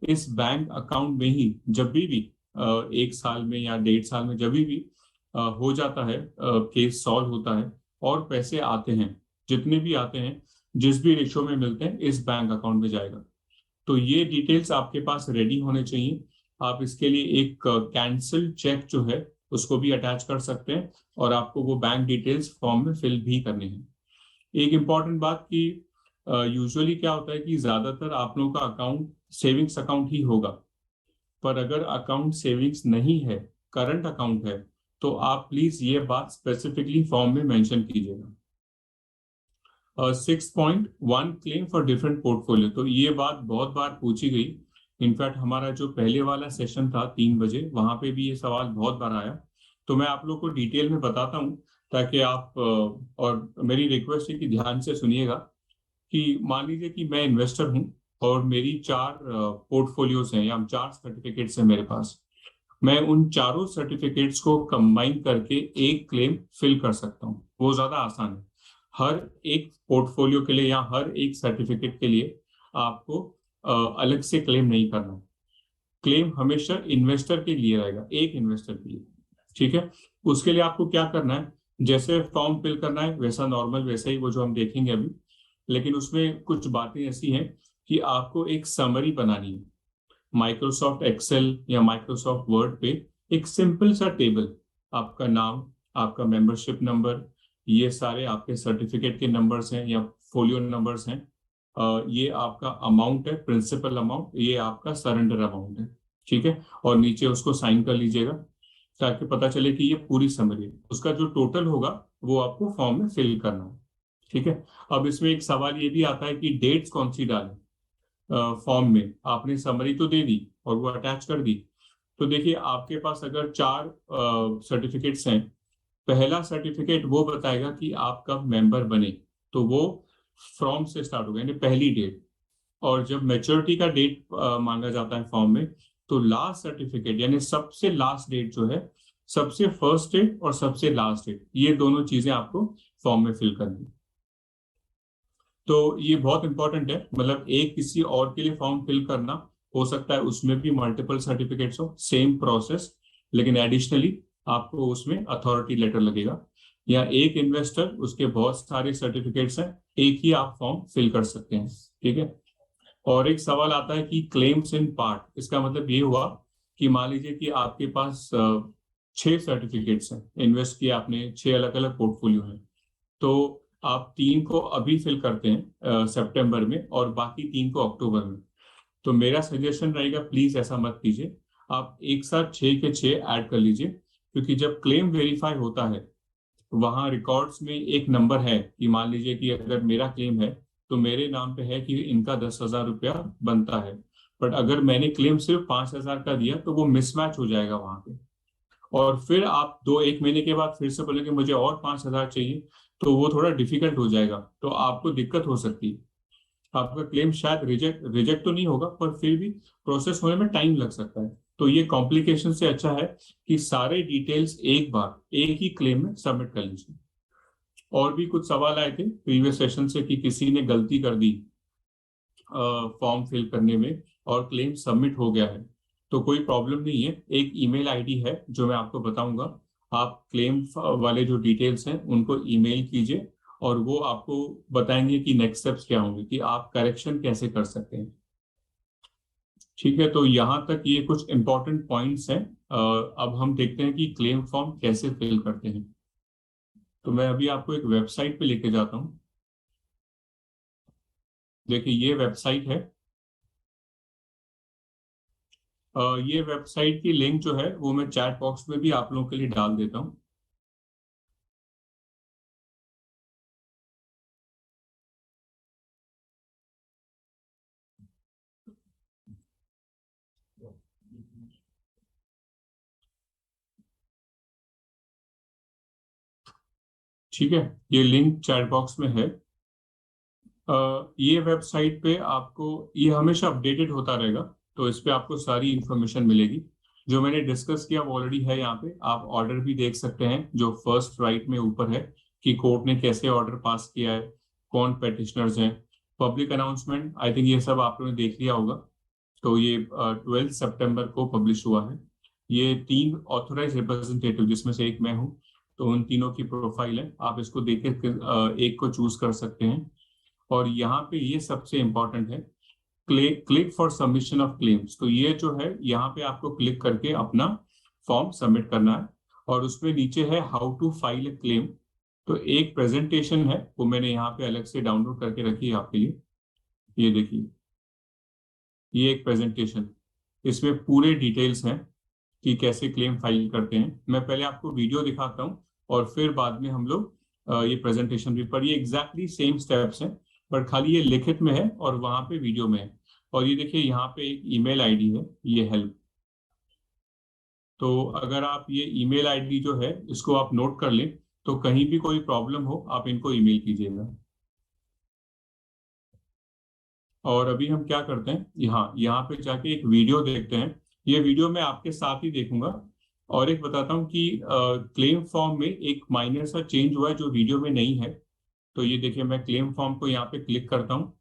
इस bank account में ही जब भी 1 साल में या 1.5 साल में जब भी हो जाता है, केस सॉल्व होता है और पैसे आते हैं, जितने भी आते हैं, जिस भी रेशो में मिलते हैं, इस बैंक अकाउंट में जाएगा। तो ये डिटेल्स आपके पास रेडी होने चाहिए। आप इसके लिए एक कैंसिल चेक जो है उसको भी अटैच कर सकते हैं और आपको वो बैंक डिटेल्स फॉर्म में फिल भी करने हैं। एक इम्पॉर्टेंट बात कि यूजुअली क्या होता है कि ज्यादातर आप लोगों का अकाउंट सेविंग्स अकाउंट ही होगा, पर अगर अकाउंट सेविंग्स नहीं है, करंट अकाउंट है, तो आप प्लीज ये बात स्पेसिफिकली फॉर्म में मेंशन कीजिएगा। 6.1 क्लेम फॉर डिफरेंट पोर्टफोलियो, तो ये बात बहुत बार पूछी गई। इनफैक्ट हमारा जो पहले वाला सेशन था 3 बजे, वहां पे भी ये सवाल बहुत बार आया। तो मैं आप लोग को डिटेल में बताता हूँ ताकि आप और मेरी रिक्वेस्ट है कि ध्यान से सुनिएगा कि मान लीजिए कि मैं इन्वेस्टर हूँ और मेरी 4 पोर्टफोलियोज हैं या 4 सर्टिफिकेट्स हैं मेरे पास। मैं उन चारों सर्टिफिकेट्स को कंबाइन करके एक क्लेम फिल कर सकता हूँ। वो ज्यादा आसान है। हर एक पोर्टफोलियो के लिए या हर एक सर्टिफिकेट के लिए आपको अलग से क्लेम नहीं करना। क्लेम हमेशा इन्वेस्टर के लिए रहेगा, एक इन्वेस्टर के लिए। ठीक है। उसके लिए आपको क्या करना है, जैसे फॉर्म फिल करना है वैसा नॉर्मल, वैसे ही वो जो हम देखेंगे अभी। लेकिन उसमें कुछ बातें ऐसी हैं कि आपको एक समरी बनानी है। माइक्रोसॉफ्ट एक्सेल या माइक्रोसॉफ्ट वर्ड पे एक सिंपल सा टेबल, आपका नाम, आपका मेंबरशिप नंबर, ये सारे आपके सर्टिफिकेट के नंबर्स हैं या फोलियो नंबर्स हैं, ये आपका अमाउंट है, प्रिंसिपल अमाउंट, ये आपका सरेंडर अमाउंट है। ठीक है। और नीचे उसको साइन कर लीजिएगा ताकि पता चले कि ये पूरी समरी है। उसका जो टोटल होगा वो आपको फॉर्म में फिल करना है। ठीक है। अब इसमें एक सवाल ये भी आता है कि डेट्स कौन सी डालें। फॉर्म में आपने समरी तो दे दी और वो अटैच कर दी। तो देखिए, आपके पास अगर 4 सर्टिफिकेट्स हैं, पहला सर्टिफिकेट वो बताएगा कि आप कब मेंबर बने, तो वो फ्रॉम से स्टार्ट होगा, यानी पहली डेट। और जब मैच्योरिटी का डेट मांगा जाता है फॉर्म में, तो लास्ट सर्टिफिकेट यानी सबसे लास्ट डेट जो है, सबसे फर्स्ट डेट और सबसे लास्ट डेट, ये दोनों चीजें आपको फॉर्म में फिल करनी है। तो ये बहुत इंपॉर्टेंट है, मतलब एक किसी और के लिए फॉर्म फिल करना, हो सकता है उसमें भी मल्टीपल सर्टिफिकेट्स हो, सेम प्रोसेस, लेकिन एडिशनली आपको उसमें अथॉरिटी लेटर लगेगा। या एक इन्वेस्टर, उसके बहुत सारे सर्टिफिकेट्स हैं, एक ही आप फॉर्म फिल कर सकते हैं। ठीक है। और एक सवाल आता है कि क्लेम्स इन पार्ट, इसका मतलब ये हुआ कि मान लीजिए कि आपके पास 6 सर्टिफिकेट्स हैं, इन्वेस्ट किया आपने, 6 अलग अलग पोर्टफोलियो हैं। तो आप 3 को अभी फिल करते हैं सितंबर में और बाकी 3 को अक्टूबर में। तो मेरा सजेशन रहेगा, प्लीज ऐसा मत कीजिए। आप एक साथ 6 के 6 ऐड कर लीजिए, क्योंकि जब क्लेम वेरीफाई होता है वहां रिकॉर्ड्स में एक नंबर है कि मान लीजिए कि अगर मेरा क्लेम है तो मेरे नाम पे है कि इनका 10,000 रुपया बनता है। बट अगर मैंने क्लेम सिर्फ 5,000 का दिया तो वो मिसमैच हो जाएगा वहां पे। और फिर आप 1 महीने के बाद फिर से बोलेंगे मुझे और 5,000 चाहिए, तो वो थोड़ा डिफिकल्ट हो जाएगा, तो आपको दिक्कत हो सकती है। आपका क्लेम शायद रिजेक्ट रिजेक्ट तो नहीं होगा, पर फिर भी प्रोसेस होने में टाइम लग सकता है। तो ये कॉम्प्लिकेशन से अच्छा है कि सारे डिटेल्स एक बार एक ही क्लेम में सबमिट कर लीजिए। और भी कुछ सवाल आए थे प्रीवियस सेशन से कि किसी ने गलती कर दी फॉर्म फिल करने में और क्लेम सबमिट हो गया है, तो कोई प्रॉब्लम नहीं है। एक ईमेल आईडी है जो मैं आपको बताऊंगा, आप क्लेम वाले जो डिटेल्स हैं उनको ईमेल कीजिए और वो आपको बताएंगे कि नेक्स्ट स्टेप्स क्या होंगे, कि आप करेक्शन कैसे कर सकते हैं। ठीक है। तो यहाँ तक ये कुछ इंपॉर्टेंट पॉइंट्स हैं। अब हम देखते हैं कि क्लेम फॉर्म कैसे फिल करते हैं। तो मैं अभी आपको एक वेबसाइट पे लेके जाता हूँ। देखिए, ये वेबसाइट है। ये वेबसाइट की लिंक जो है वो मैं चैट बॉक्स में भी आप लोगों के लिए डाल देता हूँ। ठीक है, ये लिंक चैट बॉक्स में है। ये वेबसाइट पे आपको, ये हमेशा अपडेटेड होता रहेगा, तो इस पे आपको सारी इंफॉर्मेशन मिलेगी। जो मैंने डिस्कस किया वो ऑलरेडी है यहाँ पे। आप ऑर्डर भी देख सकते हैं जो फर्स्ट राइट में ऊपर है, कि कोर्ट ने कैसे ऑर्डर पास किया है, कौन पेटिशनर्स हैं, पब्लिक अनाउंसमेंट, आई थिंक ये सब आप लोगों ने देख लिया होगा। तो ये 12 सितंबर को पब्लिश हुआ है। ये 3 ऑथोराइज रिप्रेजेंटेटिव जिसमें से एक मैं हूँ, तो उन तीनों की प्रोफाइल है, आप इसको देख के एक को चूज कर सकते हैं। और यहाँ पे ये सबसे इंपॉर्टेंट है, click for submission of claims. तो ये जो है यहाँ पे आपको क्लिक करके अपना फॉर्म सबमिट करना है, और उसमें नीचे है how to file a claim. तो एक प्रेजेंटेशन है, वो मैंने यहाँ पे अलग से डाउनलोड करके रखी है आपके लिए। ये देखिए, ये एक प्रेजेंटेशन, इसमें पूरे डिटेल्स हैं कि कैसे क्लेम फाइल करते हैं। मैं पहले आपको वीडियो दिखाता हूँ और फिर बाद में हम लोग ये प्रेजेंटेशन भी, पर ये एग्जैक्टली सेम स्टेप्स हैं, पर खाली ये लिखित में है और वहां पे वीडियो में है। और ये देखिए यहाँ पे एक ईमेल आईडी है, ये हेल्प। तो अगर आप ये ईमेल आईडी जो है इसको आप नोट कर लें, तो कहीं भी कोई प्रॉब्लम हो आप इनको ईमेल कीजिएगा। और अभी हम क्या करते हैं, यहाँ पे जाके एक वीडियो देखते हैं। ये वीडियो मैं आपके साथ ही देखूंगा। और एक बताता हूँ कि क्लेम फॉर्म में एक माइनर सा चेंज हुआ है जो वीडियो में नहीं है। तो ये देखिए, मैं क्लेम फॉर्म को यहाँ पे क्लिक करता हूँ।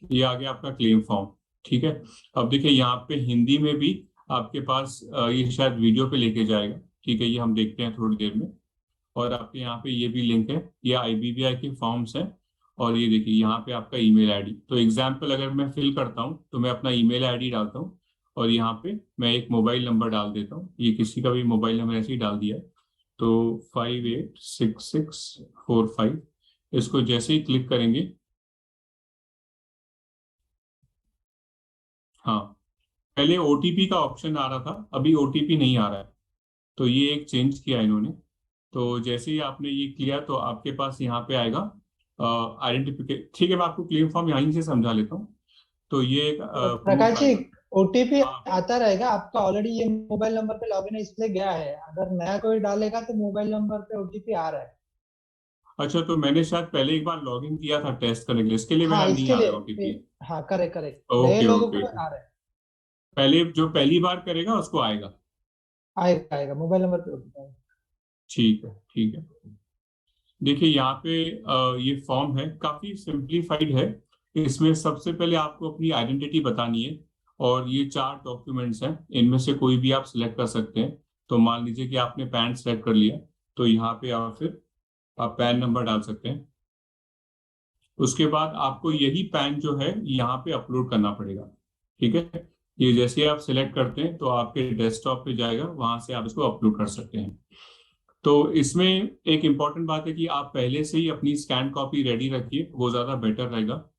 ये आ गया आपका क्लेम फॉर्म। ठीक है, अब देखिए यहाँ पे हिंदी में भी आपके पास ये शायद वीडियो पे लेके जाएगा। ठीक है, ये हम देखते हैं थोड़ी देर में। और आपके यहाँ पे ये भी लिंक है, ये आईबीबीआई के फॉर्म्स हैं। और ये देखिए यहाँ पे आपका ईमेल आईडी, तो एग्जाम्पल अगर मैं फिल करता हूँ तो मैं अपना ईमेल आईडी डालता हूँ, और यहाँ पे मैं एक मोबाइल नंबर डाल देता हूँ। ये किसी का भी मोबाइल नंबर ऐसे ही डाल दिया है। तो 586645, इसको जैसे ही क्लिक करेंगे, हाँ, पहले ओटीपी का ऑप्शन आ रहा था, अभी ओटीपी नहीं आ रहा है। तो ये एक चेंज किया इन्होंने। तो जैसे ही आपने ये किया तो आपके पास यहाँ पे आएगा आइडेंटिफिकेशन। ठीक है, मैं आपको क्लेम फॉर्म यहीं से समझा लेता हूँ। तो ये एक प्रूफ प्रकाश जी, आएगा। ओटीपी हाँ, आता रहेगा आपका, ऑलरेडी ये मोबाइल नंबर पे लॉगिन इसलिए गया है। अगर नया कोई डालेगा तो मोबाइल नंबर पे ओटीपी आ रहा है। अच्छा, तो मैंने शायद पहले एक बार लॉगिन किया था टेस्ट करने के लिए, इसके लिए हाँ, मेरा नहीं इसके आ रहा लिए। ओटीपी। हाँ, करेक्ट करेक्ट, नए ओके लोगों ओके, को आ रहा है। पहले जो पहली बार करेगा उसको आएगा। आएगा आएगा, मोबाइल नंबर पे ओटीपी आएगा। ठीक है ठीक है। देखिए यहाँ पे ये फॉर्म है, काफी सिंप्लीफाइड है। इसमें सबसे पहले आपको अपनी आइडेंटिटी बतानी है, और ये 4 डॉक्यूमेंट्स हैं, इनमें से कोई भी आप सिलेक्ट कर सकते हैं। तो मान लीजिए कि आपने पैन सेलेक्ट कर लिया, तो यहाँ पे आप फिर आप पैन नंबर डाल सकते हैं। उसके बाद आपको यही पैन जो है यहाँ पे अपलोड करना पड़ेगा। ठीक है, ये जैसे आप सिलेक्ट करते हैं तो आपके डेस्कटॉप पे जाएगा, वहां से आप इसको अपलोड कर सकते हैं। तो इसमें एक इंपॉर्टेंट बात है कि आप पहले से ही अपनी स्कैन कॉपी रेडी रखिए, वो ज्यादा बेटर रहेगा।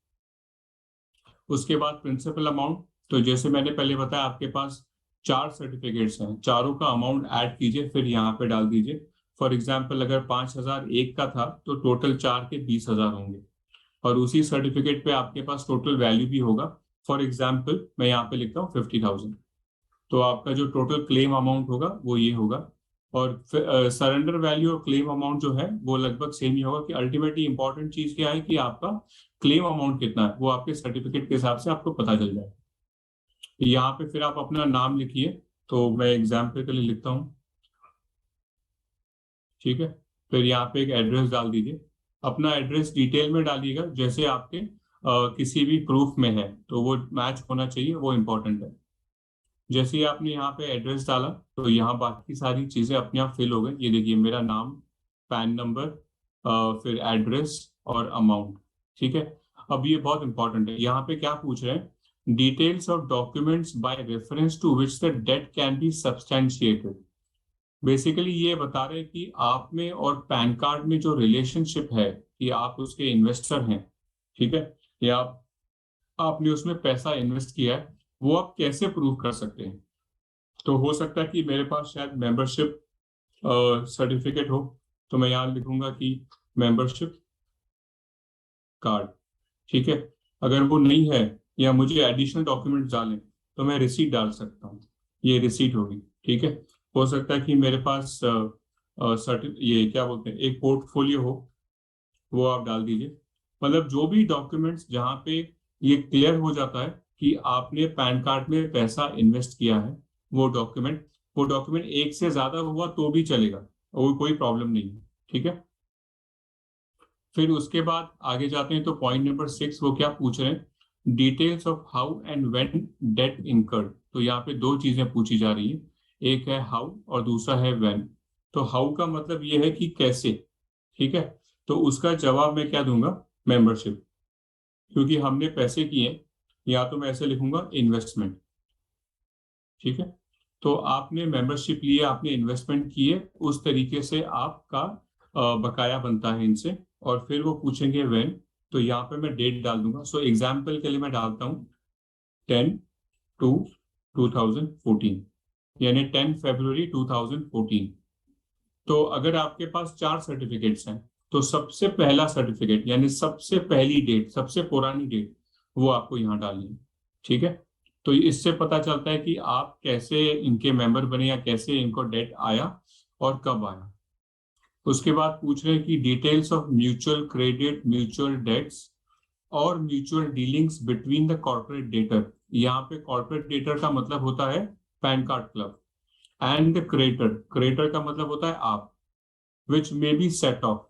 उसके बाद प्रिंसिपल अमाउंट, तो जैसे मैंने पहले बताया आपके पास 4 सर्टिफिकेट्स हैं, चारों का अमाउंट ऐड कीजिए फिर यहाँ पे डाल दीजिए। फॉर एग्जाम्पल अगर 5,000 एक का था तो टोटल 4 के 20,000 होंगे, और उसी सर्टिफिकेट पे आपके पास टोटल वैल्यू भी होगा। फॉर एग्जाम्पल मैं यहाँ पे लिखता हूँ 50,000, तो आपका जो टोटल क्लेम अमाउंट होगा वो ये होगा। और सरेंडर वैल्यू और क्लेम अमाउंट जो है वो लगभग सेम ही होगा, कि अल्टीमेटली इंपॉर्टेंट चीज क्या है कि आपका क्लेम अमाउंट कितना है वो आपके सर्टिफिकेट के हिसाब से आपको पता चल जाए। यहाँ पे फिर आप अपना नाम लिखिए, तो मैं एग्जाम्पल के लिए लिखता हूँ। ठीक है, फिर यहाँ पे एक एड्रेस डाल दीजिए। अपना एड्रेस डिटेल में डालिएगा, जैसे आपके किसी भी प्रूफ में है तो वो मैच होना चाहिए, वो इम्पोर्टेंट है। जैसे ही आपने यहाँ पे एड्रेस डाला तो यहाँ बाकी सारी चीजें अपने आप फिल हो गई। ये देखिए, मेरा नाम, पैन नंबर, फिर एड्रेस और अमाउंट। ठीक है, अब ये बहुत इंपॉर्टेंट है, यहाँ पे क्या पूछ रहे हैं, details of documents by reference to which the debt can be substantiated. Basically ये बता रहे हैं कि आप में और पैन कार्ड में जो रिलेशनशिप है, कि आप उसके इन्वेस्टर हैं। ठीक है, या आपने उसमें पैसा इन्वेस्ट किया है, वो आप कैसे प्रूव कर सकते हैं। तो हो सकता है कि मेरे पास शायद मेंबरशिप सर्टिफिकेट हो, तो मैं यहाँ लिखूंगा कि मेंबरशिप कार्ड। ठीक है, अगर वो नहीं है या मुझे एडिशनल डॉक्यूमेंट डालें तो मैं रिसीट डाल सकता हूँ, ये रिसीट होगी। ठीक है, हो सकता है कि मेरे पास ये क्या बोलते हैं, एक पोर्टफोलियो हो, वो आप डाल दीजिए। मतलब जो भी डॉक्यूमेंट्स जहाँ पे ये क्लियर हो जाता है कि आपने पैन कार्ड में पैसा इन्वेस्ट किया है, वो डॉक्यूमेंट एक से ज्यादा हुआ तो भी चलेगा, वो कोई प्रॉब्लम नहीं है। ठीक है, फिर उसके बाद आगे जाते हैं तो पॉइंट नंबर 6 वो क्या पूछ रहे हैं, details of how and when debt incurred. तो यहाँ पे दो चीजें पूछी जा रही है, एक है हाउ और दूसरा है व्हेन। तो हाउ का मतलब ये है कि कैसे, ठीक है। तो उसका जवाब मैं क्या दूंगा, मेंबरशिप, क्योंकि हमने पैसे किए, या तो मैं ऐसे लिखूंगा इन्वेस्टमेंट, ठीक है। तो आपने मेंबरशिप लिए, आपने इन्वेस्टमेंट किए, उस तरीके से आपका बकाया बनता है इनसे। और फिर वो पूछेंगे व्हेन, तो यहाँ पे मैं डेट डाल दूंगा। सो एग्जाम्पल के लिए मैं डालता हूँ 10/2/2014, यानी 10 फरवरी 2014। तो अगर आपके पास 4 सर्टिफिकेट्स हैं, तो सबसे पहला सर्टिफिकेट यानी सबसे पहली डेट, सबसे पुरानी डेट, वो आपको यहाँ डालनी है, ठीक है। तो इससे पता चलता है कि आप कैसे इनके मेंबर बने, या कैसे इनको डेट आया और कब आया। उसके बाद पूछ रहे हैं कि details of mutual credit, mutual debts और mutual dealings between the corporate debtor. यहाँ पे कॉर्पोरेट डेटर का मतलब होता है pan card club, and the creditor, creditor का मतलब होता है आप, which may be set off.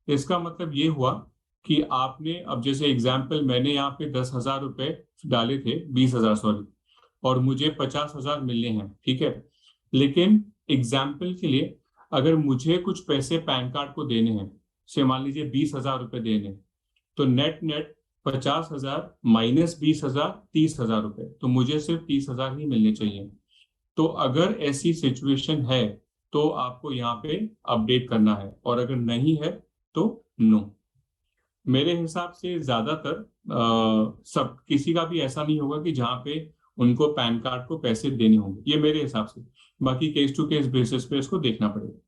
इसका मतलब ये हुआ कि आपने, अब जैसे एग्जाम्पल, मैंने यहाँ पे 10,000 रुपए डाले थे, 20,000 सॉरी, और मुझे 50,000 मिलने हैं, ठीक है। लेकिन एग्जाम्पल के लिए, अगर मुझे कुछ पैसे पैन कार्ड को देने हैं, से मान लीजिए 20,000 रुपए देने हैं, तो नेट नेट 50,000 माइनस 20,000, 30,000 रुपए, तो मुझे सिर्फ 30,000 ही मिलने चाहिए। तो अगर ऐसी सिचुएशन है तो आपको यहाँ पे अपडेट करना है, और अगर नहीं है तो नो। मेरे हिसाब से ज्यादातर सब, किसी का भी ऐसा नहीं होगा कि जहाँ पे उनको पैन कार्ड को पैसे देने होंगे, ये मेरे हिसाब से। बाकी केस टू केस बेसिस पे इसको देखना पड़ेगा।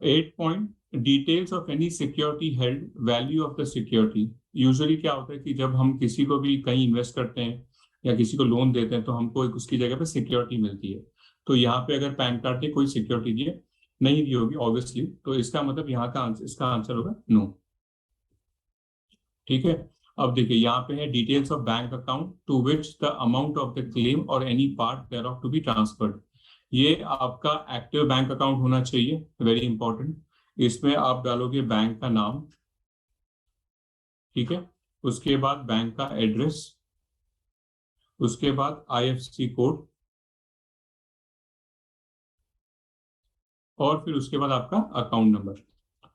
8 point, details of any security held, value of the security. Usually क्या होता है कि जब हम किसी को भी कहीं इन्वेस्ट करते हैं या किसी को लोन देते हैं, तो हमको एक उसकी जगह पे सिक्योरिटी मिलती है। तो यहाँ पे अगर पैन कार्ड की कोई सिक्योरिटी दिए नहीं दी होगी ऑब्वियसली, तो इसका मतलब यहाँ का आंसर, इसका आंसर होगा नो, ठीक है। अब देखिए यहाँ पे है details of bank account to which the amount of the claim और any part thereof to be transferred. ये आपका एक्टिव बैंक अकाउंट होना चाहिए, वेरी इंपॉर्टेंट। इसमें आप डालोगे बैंक का नाम, ठीक है, उसके बाद बैंक का एड्रेस, उसके बाद आईएफएससी कोड, और फिर उसके बाद आपका अकाउंट नंबर।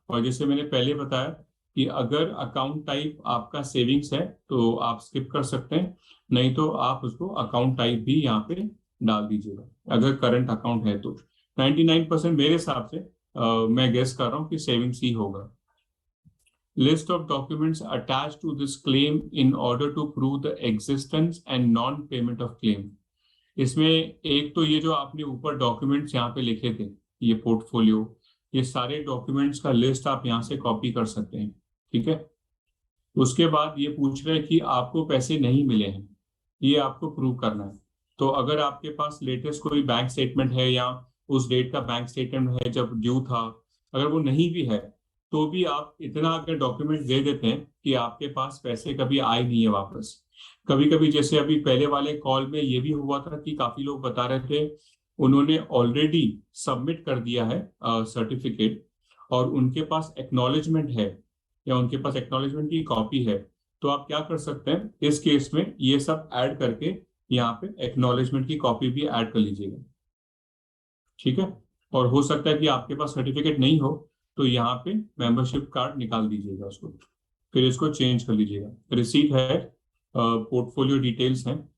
और जैसे मैंने पहले बताया कि अगर अकाउंट टाइप आपका सेविंग्स है तो आप स्किप कर सकते हैं, नहीं तो आप उसको अकाउंट टाइप भी यहाँ पे डाल दीजिएगा, अगर करंट अकाउंट है तो। 99% मेरे हिसाब से मैं गेस कर रहा हूँ कि सेविंग्स ही होगा। List of documents attach to this claim in order to prove the existence and non payment of claim. इसमें एक तो ये जो आपने ऊपर डॉक्यूमेंट्स यहाँ पे लिखे थे, ये पोर्टफोलियो, ये सारे डॉक्यूमेंट्स का लिस्ट आप यहाँ से कॉपी कर सकते हैं, ठीक है। उसके बाद ये पूछ रहे हैं कि आपको पैसे नहीं मिले हैं, ये आपको प्रूव करना है। तो अगर आपके पास लेटेस्ट कोई बैंक स्टेटमेंट है, या उस डेट का बैंक स्टेटमेंट है जब ड्यू था, अगर वो नहीं भी है, तो भी आप इतना अगर डॉक्यूमेंट दे देते हैं कि आपके पास पैसे कभी आए नहीं है वापस। कभी कभी जैसे अभी पहले वाले कॉल में ये भी हुआ था कि काफी लोग बता रहे थे उन्होंने ऑलरेडी सबमिट कर दिया है सर्टिफिकेट, और उनके पास एक्नॉलेजमेंट है, या उनके पास एक्नॉलेजमेंट की कॉपी है। तो आप क्या कर सकते हैं इस केस में, ये सब ऐड करके यहाँ पे एक्नॉलेजमेंट की कॉपी भी ऐड कर लीजिएगा, ठीक है। और हो सकता है कि आपके पास सर्टिफिकेट नहीं हो, तो यहाँ पे मेंबरशिप कार्ड निकाल दीजिएगा उसको, फिर इसको चेंज कर लीजिएगा। रिसीट है, पोर्टफोलियो डिटेल्स हैं।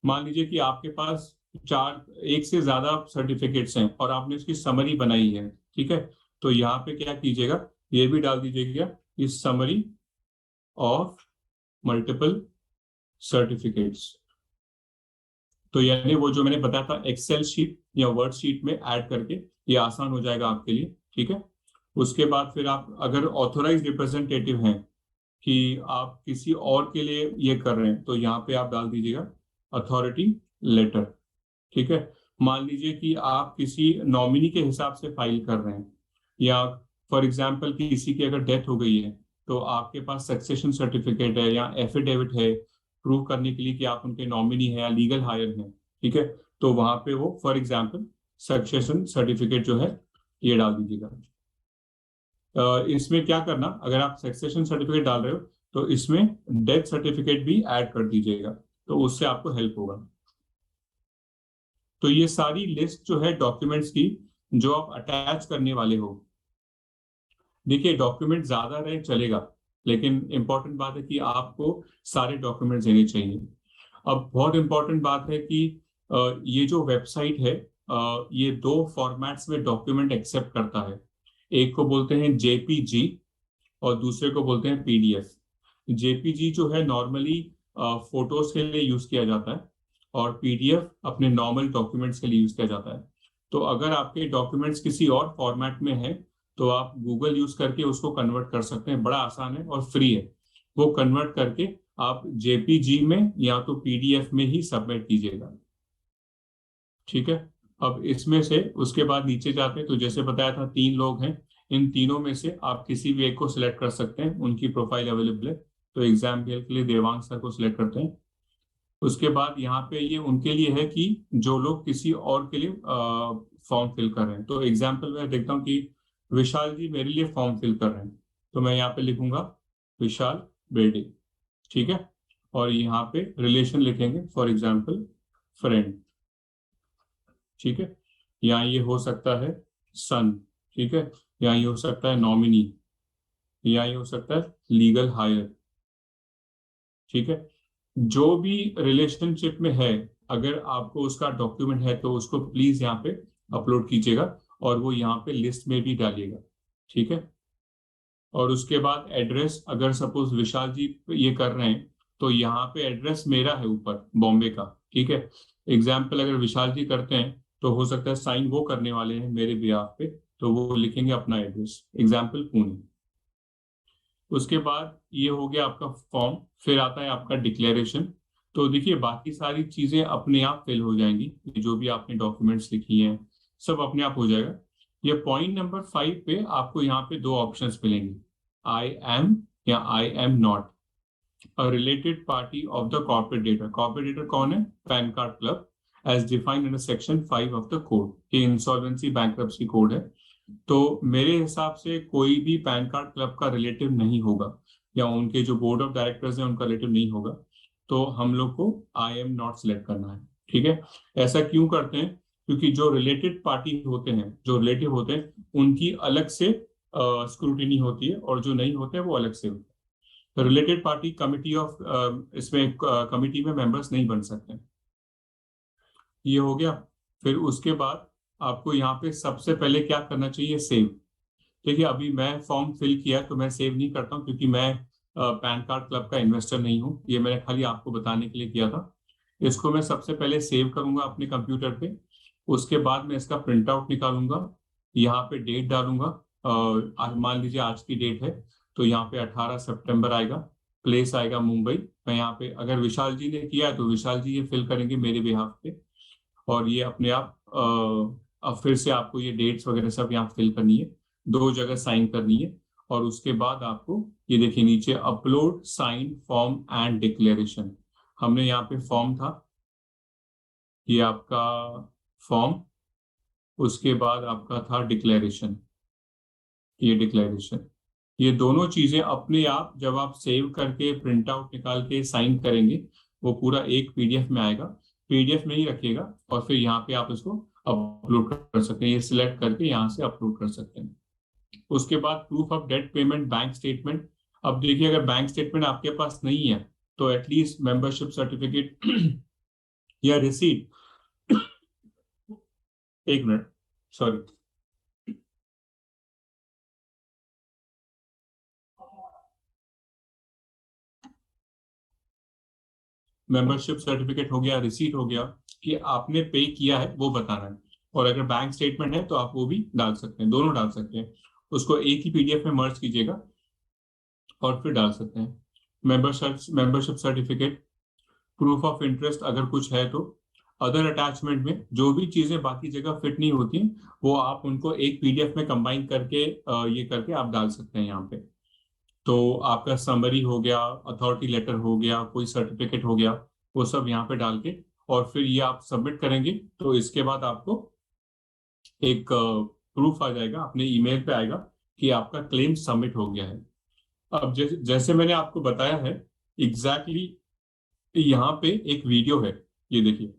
मान लीजिए कि आपके पास एक से ज्यादा सर्टिफिकेट्स हैं और आपने उसकी समरी बनाई है, ठीक है। तो यहाँ पे क्या कीजिएगा, ये भी डाल दीजिएगा, इस समरी ऑफ मल्टीपल सर्टिफिकेट्स। तो यानी वो जो मैंने बताया था एक्सेल शीट या वर्ड शीट में ऐड करके, ये आसान हो जाएगा आपके लिए, ठीक है। उसके बाद फिर आप अगर ऑथोराइज रिप्रेजेंटेटिव हैं कि आप किसी और के लिए ये कर रहे हैं, तो यहाँ पे आप डाल दीजिएगा अथॉरिटी लेटर, ठीक है। मान लीजिए कि आप किसी नॉमिनी के हिसाब से फाइल कर रहे हैं, या फॉर एग्जांपल किसी की अगर डेथ हो गई है, तो आपके पास सक्सेशन सर्टिफिकेट है या एफिडेविट है प्रूव करने के लिए कि आप उनके नॉमिनी है या लीगल हायर हैं, ठीक है। तो वहां पे वो फॉर एग्जांपल सक्सेशन सर्टिफिकेट जो है ये डाल दीजिएगा। इसमें क्या करना, अगर आप सक्सेशन सर्टिफिकेट डाल रहे हो तो इसमें डेथ सर्टिफिकेट भी ऐड कर दीजिएगा, तो उससे आपको हेल्प होगा। तो ये सारी लिस्ट जो है डॉक्यूमेंट्स की जो आप अटैच करने वाले हो, देखिए डॉक्यूमेंट ज्यादा रहे चलेगा, लेकिन इंपॉर्टेंट बात है कि आपको सारे डॉक्यूमेंट्स देने चाहिए। अब बहुत इंपॉर्टेंट बात है कि ये जो वेबसाइट है ये 2 फॉर्मेट्स में डॉक्यूमेंट एक्सेप्ट करता है। एक को बोलते हैं जेपीजी और दूसरे को बोलते हैं पीडीएफ। जेपीजी जो है नॉर्मली फोटोज के लिए यूज किया जाता है और पीडीएफ अपने नॉर्मल डॉक्यूमेंट्स के लिए यूज किया जाता है। तो अगर आपके डॉक्यूमेंट्स किसी और फॉर्मेट में है तो आप गूगल यूज करके उसको कन्वर्ट कर सकते हैं, बड़ा आसान है और फ्री है। वो कन्वर्ट करके आप जेपीजी में या तो पीडीएफ में ही सबमिट कीजिएगा, ठीक है। अब इसमें से उसके बाद नीचे जाते हैं तो जैसे बताया था 3 लोग हैं, इन तीनों में से आप किसी भी एक को सिलेक्ट कर सकते हैं, उनकी प्रोफाइल अवेलेबल है। तो एग्जाम्पल के लिए देवांग सर को सिलेक्ट करते हैं। उसके बाद यहाँ पे ये उनके लिए है कि जो लोग किसी और के लिए फॉर्म फिल कर रहे हैं। तो एग्जाम्पल मैं देखता हूँ कि विशाल जी मेरे लिए फॉर्म फिल कर रहे हैं, तो मैं यहाँ पे लिखूंगा विशाल बेर्डे, ठीक है। और यहाँ पे रिलेशन लिखेंगे, फॉर एग्जाम्पल फ्रेंड, ठीक है। यहाँ ये हो सकता है सन, ठीक है। यहाँ ये हो सकता है नॉमिनी, यहाँ ये हो सकता है लीगल हायर, ठीक है। जो भी रिलेशनशिप में है, अगर आपको उसका डॉक्यूमेंट है तो उसको प्लीज यहाँ पे अपलोड कीजिएगा और वो यहाँ पे लिस्ट में भी डालिएगा, ठीक है। और उसके बाद एड्रेस, अगर सपोज विशाल जी ये कर रहे हैं तो यहाँ पे एड्रेस मेरा है ऊपर बॉम्बे का, ठीक है। एग्जाम्पल अगर विशाल जी करते हैं तो हो सकता है साइन वो करने वाले हैं मेरे बिहाफ पे, तो वो लिखेंगे अपना एड्रेस, एग्जाम्पल पुणे। उसके बाद ये हो गया आपका फॉर्म, फिर आता है आपका डिक्लेरेशन। तो देखिए बाकी सारी चीजें अपने आप फिल हो जाएंगी, जो भी आपने डॉक्यूमेंट्स लिखी हैं सब अपने आप हो जाएगा। ये पॉइंट नंबर 5 पे आपको यहाँ पे 2 ऑप्शंस मिलेंगे, आई एम या I am not a related party of the corporate debtor. Corporate debtor कौन है? Pan card Club, as defined under section 5 of the code, ये इंसॉल्वेंसी बैंक्रप्सी कोड है। तो मेरे हिसाब से कोई भी पैन कार्ड क्लब का रिलेटिव नहीं होगा या उनके जो बोर्ड ऑफ डायरेक्टर्स हैं उनका रिलेटिव नहीं होगा, तो हम लोग को आई एम नॉट सिलेक्ट करना है, ठीक है। ऐसा क्यों करते हैं? क्योंकि जो रिलेटेड पार्टी होते हैं, जो रिलेटिव होते हैं, उनकी अलग से स्क्रूटिनी होती है और जो नहीं होते हैं वो अलग से होते हैं। रिलेटेड पार्टी कमिटी ऑफ इसमें कमिटी में मेंबर्स नहीं बन सकते। ये हो गया। फिर उसके बाद आपको यहाँ पे सबसे पहले क्या करना चाहिए? सेव। देखिए अभी मैं फॉर्म फिल किया तो मैं सेव नहीं करता हूँ क्योंकि मैं पैन कार्ड क्लब का इन्वेस्टर नहीं हूँ, ये मैंने खाली आपको बताने के लिए किया था। इसको मैं सबसे पहले सेव करूंगा अपने कंप्यूटर पे, उसके बाद मैं इसका प्रिंट आउट निकालूंगा, यहाँ पे डेट डालूंगा, मान लीजिए आज की डेट है तो यहाँ पे 18 सितंबर आएगा, प्लेस आएगा मुंबई। मैं यहाँ पे अगर विशाल जी ने किया है तो विशाल जी ये फिल करेंगे मेरे बिहाफ पे, और ये अपने आप अब फिर से आपको ये डेट्स वगैरह सब यहाँ फिल करनी है, 2 जगह साइन करनी है। और उसके बाद आपको ये देखिए नीचे upload sign form and declaration, हमने यहाँ पे फॉर्म था, ये आपका फॉर्म, उसके बाद आपका था डिक्लेरेशन, ये डिक्लेरेशन। ये दोनों चीजें अपने आप जब आप सेव करके प्रिंट आउट निकाल के साइन करेंगे वो पूरा एक पीडीएफ में आएगा, पीडीएफ में ही रखिएगा और फिर यहाँ पे आप इसको अपलोड कर सकते हैं, ये सिलेक्ट करके यहाँ से अपलोड कर सकते हैं। उसके बाद proof of debt payment bank statement. अब देखिए अगर बैंक स्टेटमेंट आपके पास नहीं है तो एटलीस्ट मेंबरशिप सर्टिफिकेट या रिसीट, एक मिनट सॉरी, मेंबरशिप सर्टिफिकेट हो गया, रिसीट हो गया कि आपने पे किया है वो बताना है। और अगर बैंक स्टेटमेंट है तो आप वो भी डाल सकते हैं, दोनों डाल सकते हैं, उसको एक ही पीडीएफ में मर्ज कीजिएगा और फिर डाल सकते हैं। Membership certificate, proof of interest अगर कुछ है तो, अदर अटैचमेंट में जो भी चीजें बाकी जगह फिट नहीं होती वो आप उनको एक पीडीएफ में कंबाइन करके ये करके आप डाल सकते हैं यहाँ पे। तो आपका समरी हो गया, अथॉरिटी लेटर हो गया, कोई सर्टिफिकेट हो गया, वो सब यहाँ पे डाल के और फिर ये आप सबमिट करेंगे तो इसके बाद आपको एक प्रूफ आ जाएगा, अपने ईमेल पे आएगा कि आपका क्लेम सबमिट हो गया है। अब जैसे मैंने आपको बताया है एग्जैक्टली यहाँ पे एक वीडियो है, ये देखिए।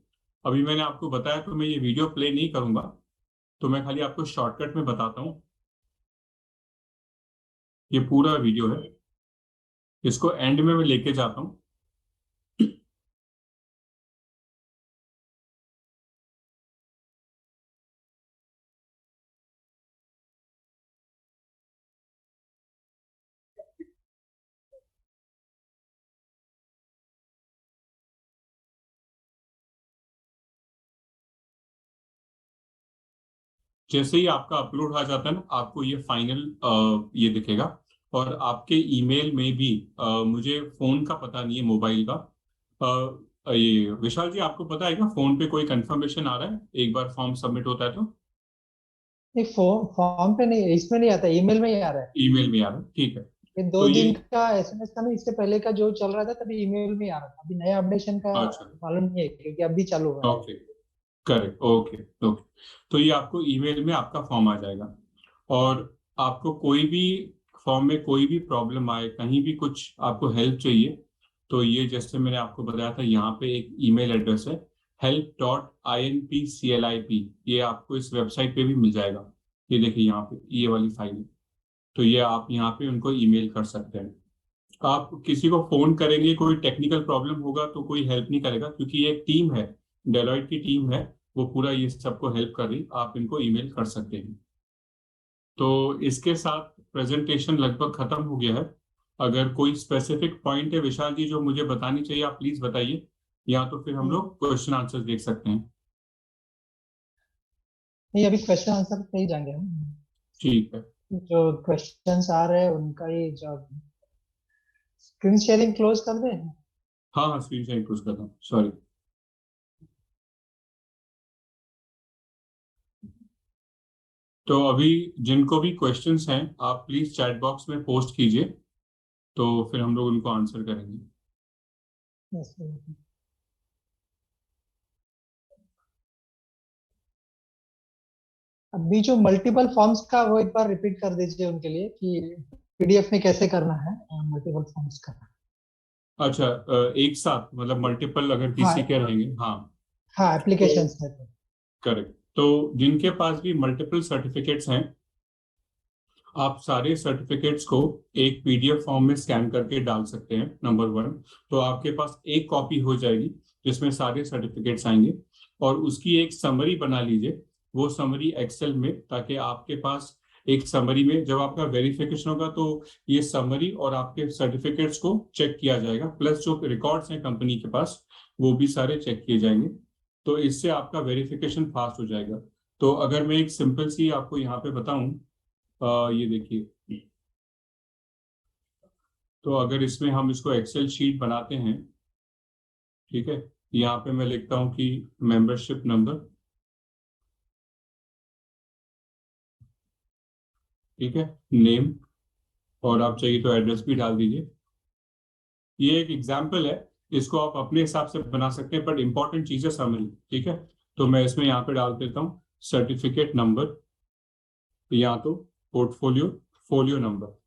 अभी मैंने आपको बताया तो मैं ये वीडियो प्ले नहीं करूंगा, तो मैं खाली आपको शॉर्टकट में बताता हूँ। ये पूरा वीडियो है, इसको एंड में मैं लेके जाता हूँ। जैसे ही आपका अपलोड आ जाता है ना, आपको ये फाइनल ये दिखेगा। और आपके ईमेल में भी मुझे फोन का पता नहीं है, मोबाइल का। ये विशाल जी, आपको पता है क्या फोन पे कोई कंफर्मेशन आ रहा है एक बार फॉर्म सबमिट होता है तो? नहीं, फॉर्म पे नहीं, इसमें नहीं आता, ईमेल में ही आ रहा है। ईमेल में आ रहा है, ठीक है। ये दो तो ये दिन का एसएमएस था ना, इससे पहले का जो चल रहा था तभी ईमेल में ही आ रहा था। अभी नया अपडेशन का अच्छा, मालूम नहीं है क्योंकि अभी चालू हुआ है। Okay, correct, okay okay. तो ये आपको ईमेल में आपका फॉर्म आ जाएगा। और आपको कोई भी फॉर्म में कोई भी प्रॉब्लम आए, कहीं भी कुछ आपको हेल्प चाहिए, तो ये जैसे मैंने आपको बताया था, यहाँ पे एक ईमेल एड्रेस है help.inpclip। ये आपको इस वेबसाइट पे भी मिल जाएगा। ये देखिए यहाँ पे ये वाली फाइल है। तो ये आप यहाँ पे उनको ईमेल कर सकते हैं। आप किसी को फोन करेंगे, कोई टेक्निकल प्रॉब्लम होगा तो कोई हेल्प नहीं करेगा, क्योंकि ये एक टीम है, डेलॉयट की टीम है, वो पूरा ये सबको हेल्प कर रही। आप इनको ईमेल कर सकते हैं। तो इसके साथ प्रेजेंटेशन लगभग खत्म हो गया है। अगर कोई स्पेसिफिक पॉइंट है विशाल जी जो मुझे बतानी चाहिए, आप प्लीज बताइए, या तो फिर हम लोग क्वेश्चन आंसर देख सकते हैं। नहीं, अभी क्वेश्चन आंसर पे ही जाएंगे हम। ठीक है। जो क्वेश्चंस आ रहे हैं उनका ही जवाब। स्क्रीन शेयरिंग क्लोज कर दें? हाँ हाँ, स्क्रीन शेयर कुछ करता हूँ, सॉरी। तो अभी जिनको भी क्वेश्चंस हैं, आप प्लीज चैट बॉक्स में पोस्ट कीजिए, तो फिर हम लोग उनको आंसर करेंगे। Yes, sir. अभी जो मल्टीपल फॉर्म्स का वो एक बार रिपीट कर दीजिए उनके लिए कि पीडीएफ में कैसे करना है मल्टीपल फॉर्म्स का। अच्छा, एक साथ मतलब मल्टीपल अगर किसी हाँ के रहेंगे, हाँ। हाँ, तो एप्लीकेशंस है तो। करेक्ट। तो जिनके पास भी मल्टीपल सर्टिफिकेट्स हैं, आप सारे सर्टिफिकेट्स को एक पीडीएफ फॉर्म में स्कैन करके डाल सकते हैं, नंबर वन। तो आपके पास एक कॉपी हो जाएगी जिसमें सारे सर्टिफिकेट्स आएंगे। और उसकी एक समरी बना लीजिए, वो समरी एक्सेल में, ताकि आपके पास एक समरी में जब आपका वेरिफिकेशन होगा तो ये समरी और आपके सर्टिफिकेट्स को चेक किया जाएगा, प्लस जो रिकॉर्ड्स हैं कंपनी के पास वो भी सारे चेक किए जाएंगे। तो इससे आपका वेरिफिकेशन फास्ट हो जाएगा। तो अगर मैं एक सिंपल सी आपको यहाँ पे बताऊं, ये देखिए। तो अगर इसमें हम इसको एक्सेल शीट बनाते हैं, ठीक है, यहाँ पे मैं लिखता हूँ कि मेंबरशिप नंबर, ठीक है, नेम, और आप चाहिए तो एड्रेस भी डाल दीजिए। ये एक एग्जाम्पल है, इसको आप अपने हिसाब से बना सकते हैं, बट इंपॉर्टेंट चीजें समझ, ठीक है। तो मैं इसमें यहाँ पे डाल देता हूँ सर्टिफिकेट नंबर, या तो पोर्टफोलियो फोलियो नंबर,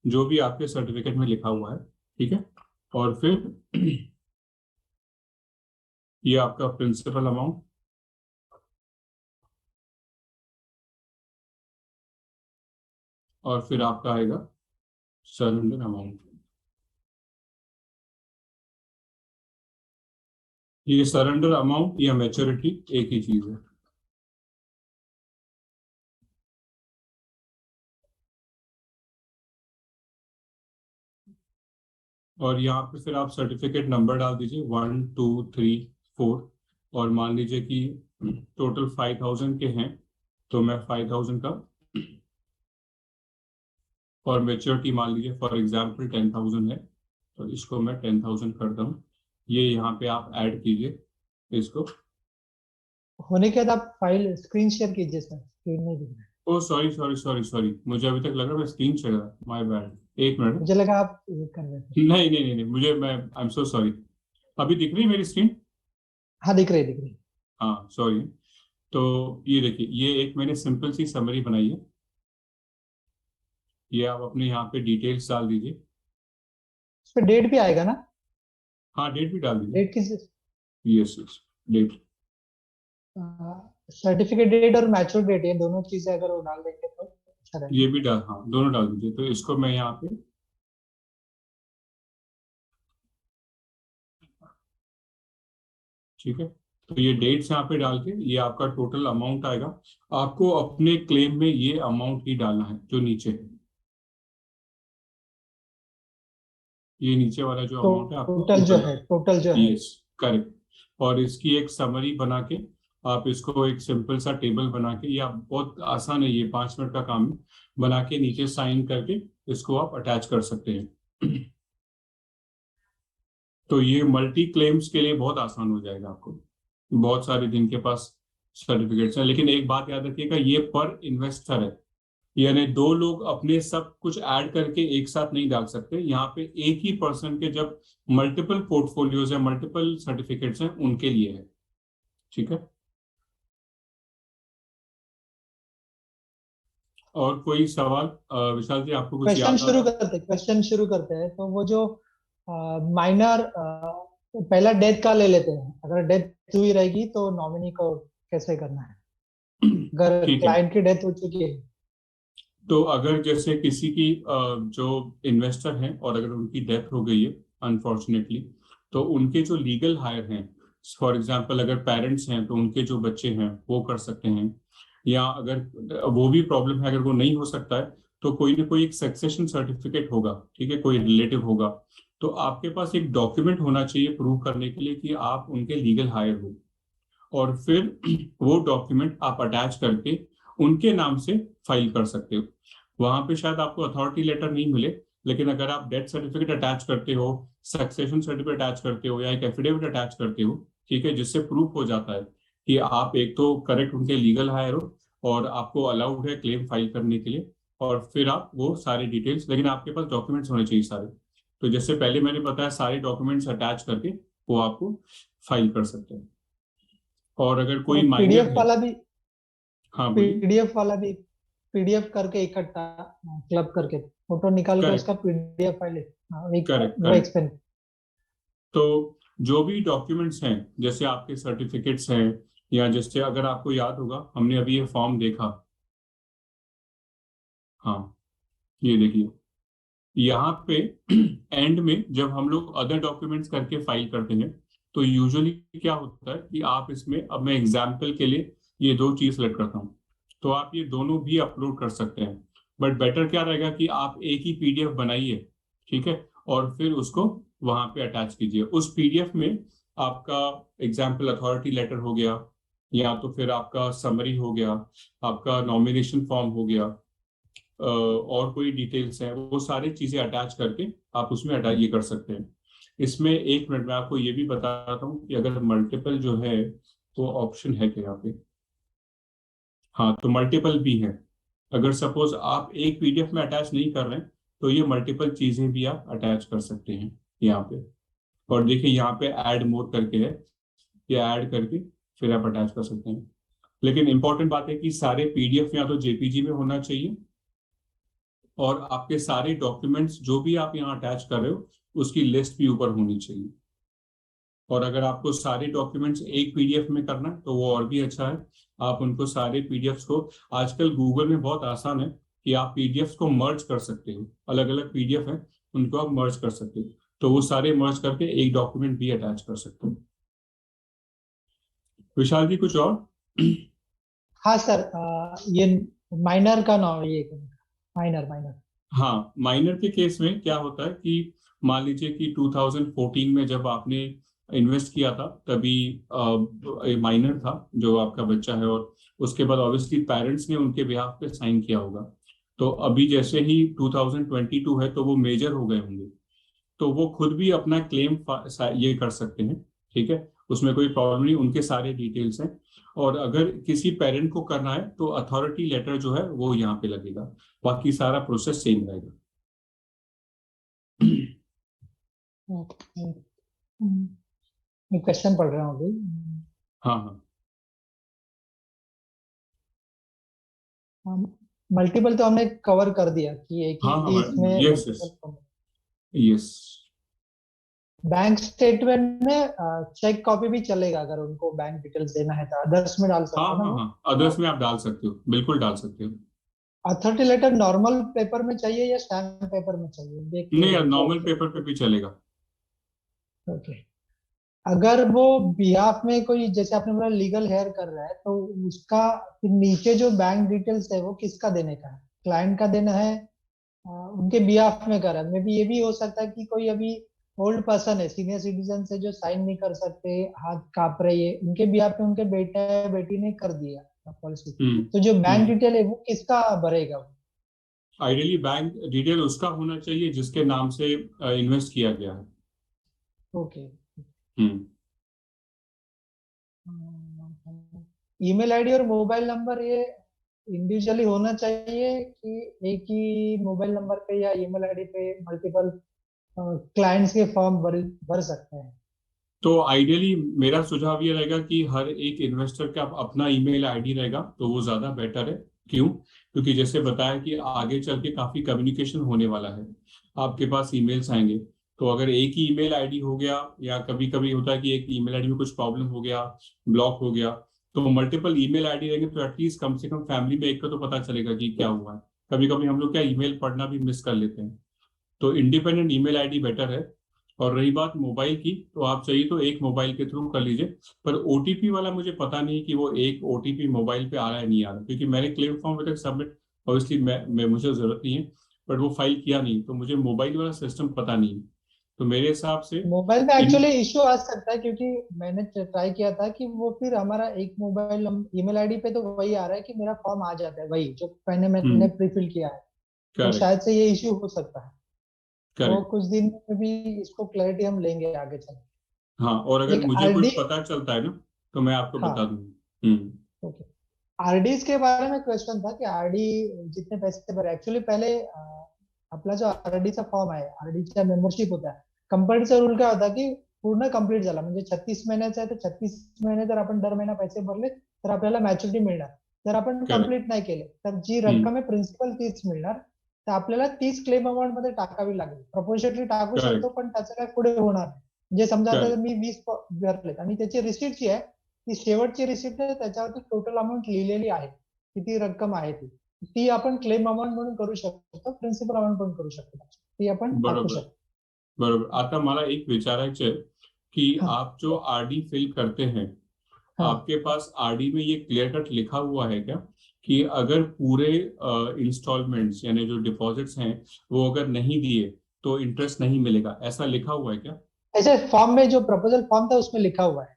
जो भी आपके सर्टिफिकेट में लिखा हुआ है, ठीक है। और फिर ये आपका प्रिंसिपल अमाउंट, और फिर आपका आएगा सरेंडर अमाउंट। ये सरेंडर अमाउंट या मैच्योरिटी एक ही चीज है। और यहाँ पे फिर आप सर्टिफिकेट नंबर डाल दीजिए 1 2 3 4। और मान लीजिए कि टोटल 5,000 के हैं, तो मैं 5,000 का, और मेच्योरिटी मान लीजिए फॉर एग्जांपल 10,000 है, तो इसको मैं 10,000 करता हूँ। ये यहाँ पे आप ऐड कीजिए इसको। होने के बाद आप फाइल स्क्रीन शेयर कीजिए सर, स्क्रीन नहीं दिख रहा है। ओ सॉरी सॉरी सॉरी सॉरी, मुझे अभी तक लग रहा है मैं स्क्रीन शेयर, माय बैड, एक मिनट। मुझे लगा आप ये कर रहे थे। नहीं नहीं नहीं नहीं, मुझे, मैं आई एम सो सॉरी। अभी दिख रही है मेरी स्क्रीन? हाँ, दिख रही, दिख रही। हाँ सॉरी। तो ये देखिए, ये एक मैंने सिंपल सी समरी बनाई है। ये आप अपने यहाँ पे डिटेल्स डाल दीजिए। उस पर डेट भी आएगा ना? हाँ, डेट भी डाल दीजिए। डेट किस? Yes yes, debt. Certificate date और मैच्योर डेट, ये दोनों चीजें अगर वो डाल देंगे तो अच्छा रहेगा। ये भी डाल, हाँ दोनों डाल दीजिए। तो इसको मैं यहाँ पे, ठीक है, तो ये डेट्स यहाँ पे डाल के ये आपका टोटल अमाउंट आएगा। आपको अपने क्लेम में ये अमाउंट ही डालना है जो नीचे है। ये नीचे वाला जो तो अमाउंट है आपको टोटल जो ऊपर है, डालना टोटल जो है। है। Yes, correct. और इसकी एक समरी बना के आप इसको एक सिंपल सा टेबल बना के, या बहुत आसान है, ये 5 मिनट का काम है, बना के नीचे साइन करके इसको आप अटैच कर सकते हैं। तो ये मल्टी क्लेम्स के लिए बहुत आसान हो जाएगा आपको। बहुत सारे दिन के पास सर्टिफिकेट्स हैं, लेकिन एक बात याद रखिएगा, ये पर इन्वेस्टर है। यानी दो लोग अपने सब कुछ ऐड करके एक साथ नहीं डाल सकते। यहाँ पे एक ही पर्सन के जब मल्टीपल पोर्टफोलियोज है, मल्टीपल सर्टिफिकेट्स हैं, उनके लिए है। ठीक है। और कोई सवाल विशाल जी, आपको कुछ क्वेश्चन याद आ शुरू रहा है? करते क्वेश्चन शुरू करते हैं। तो वो जो माइनर, पहला डेथ का ले लेते हैं। अगर डेथ हुई रहेगी तो नॉमिनी को कैसे करना है, अगर ठीक है। क्लाइंट की डेथ हो चुकी है? तो अगर जैसे किसी की जो इन्वेस्टर हैं और अगर उनकी डेथ हो गई है अनफॉर्चुनेटली, तो उनके जो लीगल हायर हैं, फॉर एग्जांपल अगर पेरेंट्स हैं तो उनके जो बच्चे हैं वो कर सकते हैं। या अगर वो भी प्रॉब्लम है, अगर वो नहीं हो सकता है, तो कोई ना कोई एक सक्सेशन सर्टिफिकेट होगा, ठीक है, कोई रिलेटिव होगा। तो आपके पास एक डॉक्यूमेंट होना चाहिए प्रूव करने के लिए कि आप उनके लीगल हायर हो। और फिर वो डॉक्यूमेंट आप अटैच करके उनके नाम से फाइल कर सकते हो। वहां पे शायद आपको अथॉरिटी लेटर नहीं मिले, लेकिन अगर आप डेथ सर्टिफिकेट अटैच करते हो, सक्सेशन सर्टिफिकेट अटैच करते हो, या एक एफिडेविट अटैच करते हो, ठीक है, जिससे प्रूफ हो जाता है कि आप एक तो करेक्ट उनके लीगल हायर हो और आपको अलाउड है क्लेम फाइल करने के लिए। और फिर आप वो सारी डिटेल्स, लेकिन आपके पास डॉक्यूमेंट्स होने चाहिए सारे। तो जैसे पहले मैंने बताया, सारे डॉक्यूमेंट्स अटैच करके वो आपको फाइल कर सकते हैं। और अगर और कोई माइनर पीडीएफ है। वाला भी, हाँ बोलिए। पीडीएफ वाला भी, पीडीएफ करके इकट्ठा क्लब करके फोटो निकाल के करेक्ट उसका पीडीएफ फाइल, एक करेक्ट वो करेक्ट। एक्सपेंड। तो जो भी डॉक्यूमेंट्स हैं, जैसे आपके सर्टिफिकेट्स हैं, या जैसे अगर आपको याद होगा हमने अभी ये फॉर्म देखा, हाँ ये देखिए, यहाँ पे एंड में जब हम लोग अदर डॉक्यूमेंट्स करके फाइल करते हैं, तो यूजुअली क्या होता है कि आप इसमें, अब मैं एग्जाम्पल के लिए ये दो चीज सेलेक्ट करता हूँ, तो आप ये दोनों भी अपलोड कर सकते हैं। बट बेटर क्या रहेगा कि आप एक ही पीडीएफ बनाइए, ठीक है, और फिर उसको वहां पे अटैच कीजिए। उस पीडीएफ में आपका एग्जाम्पल अथॉरिटी लेटर हो गया, या तो फिर आपका समरी हो गया, आपका नॉमिनेशन फॉर्म हो गया, और कोई डिटेल्स हैं, वो सारी चीजें अटैच करके आप उसमें अटैच ये कर सकते हैं। इसमें एक मिनट में आपको ये भी बताता हूँ कि अगर मल्टीपल जो है तो ऑप्शन है क्या यहाँ पे। हाँ, तो मल्टीपल भी है। अगर सपोज आप एक पीडीएफ में अटैच नहीं कर रहे हैं, तो ये मल्टीपल चीजें भी आप अटैच कर सकते हैं यहाँ पे। और देखिए यहाँ पे ऐड मोर करके है, ये ऐड करके फिर आप अटैच कर सकते हैं। लेकिन इंपॉर्टेंट बात है कि सारे पीडीएफ या तो जेपीजी में होना चाहिए, और आपके सारे डॉक्यूमेंट्स जो भी आप यहाँ अटैच कर रहे हो उसकी लिस्ट भी ऊपर होनी चाहिए। और अगर आपको सारे डॉक्यूमेंट्स एक पीडीएफ में करना है तो वो और भी अच्छा है। आप उनको सारे पीडीएफ्स को, आजकल गूगल में बहुत आसान है कि आप पीडीएफ्स को मर्ज कर सकते हो, अलग अलग पीडीएफ है उनको आप मर्ज कर सकते हो, तो वो सारे मर्ज करके एक डॉक्यूमेंट भी अटैच कर सकते हो। विशाल जी कुछ और? हाँ सर, ये माइनर का नाम, ये माइनर माइनर। हाँ, माइनर के केस में क्या होता है कि मान लीजिए कि 2014 में जब आपने इन्वेस्ट किया था, तभी माइनर था जो आपका बच्चा है, और उसके बाद ऑब्वियसली पेरेंट्स ने उनके बिहाफ पे साइन किया होगा। तो अभी जैसे ही 2022 है तो वो मेजर हो गए होंगे, तो वो खुद भी अपना क्लेम ये कर सकते हैं, ठीक है, उसमें कोई प्रॉब्लम नहीं, उनके सारे डिटेल्स हैं। और अगर किसी पेरेंट को करना है तो अथॉरिटी लेटर जो है वो यहाँ पे लगेगा, बाकी सारा प्रोसेस सेम रहेगा। मैं क्वेश्चन पढ़ रहा हूँ अभी। हाँ हाँ। मल्टीपल तो हमने कवर कर दिया कि एक हाँ ही हाँ, इसमें yes yes multiple. Yes. Bank statement में चेक कॉपी भी चलेगा, अगर उनको बैंक डिटेल्स देना है तो अदर्स में डाल हाँ सकते हैं ना हाँ वो। हाँ, अदर्स में आप डाल सकते हो, बिल्कुल डाल सकते हो। अथॉरिटी लेटर नॉर्मल पेपर में चाहिए या स्टैम्प पेपर में चाहिए, देख के नहीं, वो। नॉर्मल पेपर पे भी चलेगा। ओके। अगर वो बिहाफ में कोई, जैसे आपने बोला लीगल हेयर कर रहा है, तो उसका फिर नीचे जो बैंक डिटेल्स है वो किसका देने का है? क्लाइंट का देना है? उनके बिहाफ में कर रहा है। मे बी ये भी हो सकता है कि कोई अभी ओल्ड पर्सन है, सीनियर सिटीजन है, जो साइन नहीं कर सकते, हाथ कांप रही है, उनके बिहाफ में उनके बेटा या बेटी ने कर दिया पॉलिसी, तो जो बैंक हम्म। डिटेल है वो किसका भरेगा वो? आइडियली बैंक डिटेल उसका होना चाहिए जिसके नाम से इन्वेस्ट किया गया है। ओके। हम्म। ईमेल आईडी और मोबाइल नंबर ये इंडिविजुअली होना चाहिए कि एक ही मोबाइल नंबर पे या ईमेल आईडी पे मल्टीपल क्लाइंट्स के फॉर्म भर भर सकते हैं? तो आइडियली मेरा सुझाव ये रहेगा कि हर एक इन्वेस्टर का अपना ईमेल आईडी रहेगा तो वो ज्यादा बेटर है। क्यों? क्योंकि जैसे बताया कि आगे चल के काफी कम्युनिकेशन होने वाला है, आपके पास ईमेल्स आएंगे। तो अगर एक ही ईमेल आईडी हो गया, या कभी कभी होता है कि एक ईमेल आईडी में कुछ प्रॉब्लम हो गया, ब्लॉक हो गया, तो मल्टीपल ईमेल आईडी रहेंगे तो एटलीस्ट कम से कम फैमिली में एक का तो पता चलेगा कि क्या हुआ है। कभी कभी हम लोग क्या ईमेल पढ़ना भी मिस कर लेते हैं। तो इंडिपेंडेंट ईमेल आईडी बेटर है। और रही बात मोबाइल की, तो आप चाहिए तो एक मोबाइल के थ्रू कर लीजिए। पर ओटीपी वाला मुझे पता नहीं कि वो एक ओटीपी मोबाइल पे आ रहा है नहीं आ रहा, क्योंकि मैंने क्लेम फॉर्म अभी तक सबमिट, ऑब्वियसली मैं मुझे जरूरत नहीं है, बट वो फाइल किया नहीं, तो मुझे मोबाइल वाला सिस्टम पता नहीं है। तो मेरे हिसाब से मोबाइल में इन एक्चुअली इश्यू आ सकता है, क्योंकि मैंने ट्राई किया था कि वो फिर हमारा एक मोबाइल ईमेल आईडी पे तो वही आ रहा है कि मेरा फॉर्म आ जाता है वही जो मैंने प्रीफिल किया है। तो करेक्ट शायद से ये इश्यू हो सकता है। तो करेक्ट। कुछ दिन में भी इसको क्लैरिटी हम लेंगे आगे चल। हाँ, और अगर एक मुझे आरडी। कुछ पता चलता है ना तो मैं आपको बता हाँ। दूंगा। हम्म। ओके। आरडीज के बारे में क्वेश्चन था कि आरडी जितने पैसे भरे, एक्चुअली पहले आपला जो आरडी चा फॉर्म आहे, आरडीचा मेंबरशिप होता, कंपनीचा रूल काय होता की पूर्ण कंप्लीट झाला म्हणजे 36 महिन्याचा आहे तर 36 महिने जर आपण दर महिना पैसे भरले तर आपल्याला मॅच्युरिटी मिळणार. जर आपण करेक्ट। कंप्लीट नाही केले तर जी हम्म। रक्कम आहे प्रिन्सिपल तीच मिळणार. तर आपल्याला तीच क्लेम अमाऊंट मध्ये टाकावी लागेल. प्रपोर्शनली टाकू शकतो करेक्ट पण त्याचं काय पुढे होणार नाही. म्हणजे समजा आता करेक्ट मी 20 भरलेत आणि त्याची रिसिट जी आहे ती शेवटची रिसिप्ट आहे, त्याच्यावरती टोटल अमाऊंट लिहिलेली आहे, किती रक्कम आहे ती ती आपण क्लेम अमाऊंट म्हणून करू शकतो, प्रिन्सिपल अमाऊंट पण करू शकतो, ती आपण टाकू बरोबर शकतो. बरोबर। आता मला एक विचारायचं आहे कि हाँ आप जो आरडी फिल करते हैं, हाँ. आपके पास आरडी में ये क्लियर कट लिखा हुआ है क्या कि अगर पूरे इंस्टॉलमेंट्स यानी जो डिपॉजिट्स हैं वो अगर नहीं दिए तो इंटरेस्ट नहीं मिलेगा, ऐसा लिखा हुआ है क्या? ऐसे फॉर्म में जो प्रपोजल फॉर्म था उसमें लिखा हुआ है.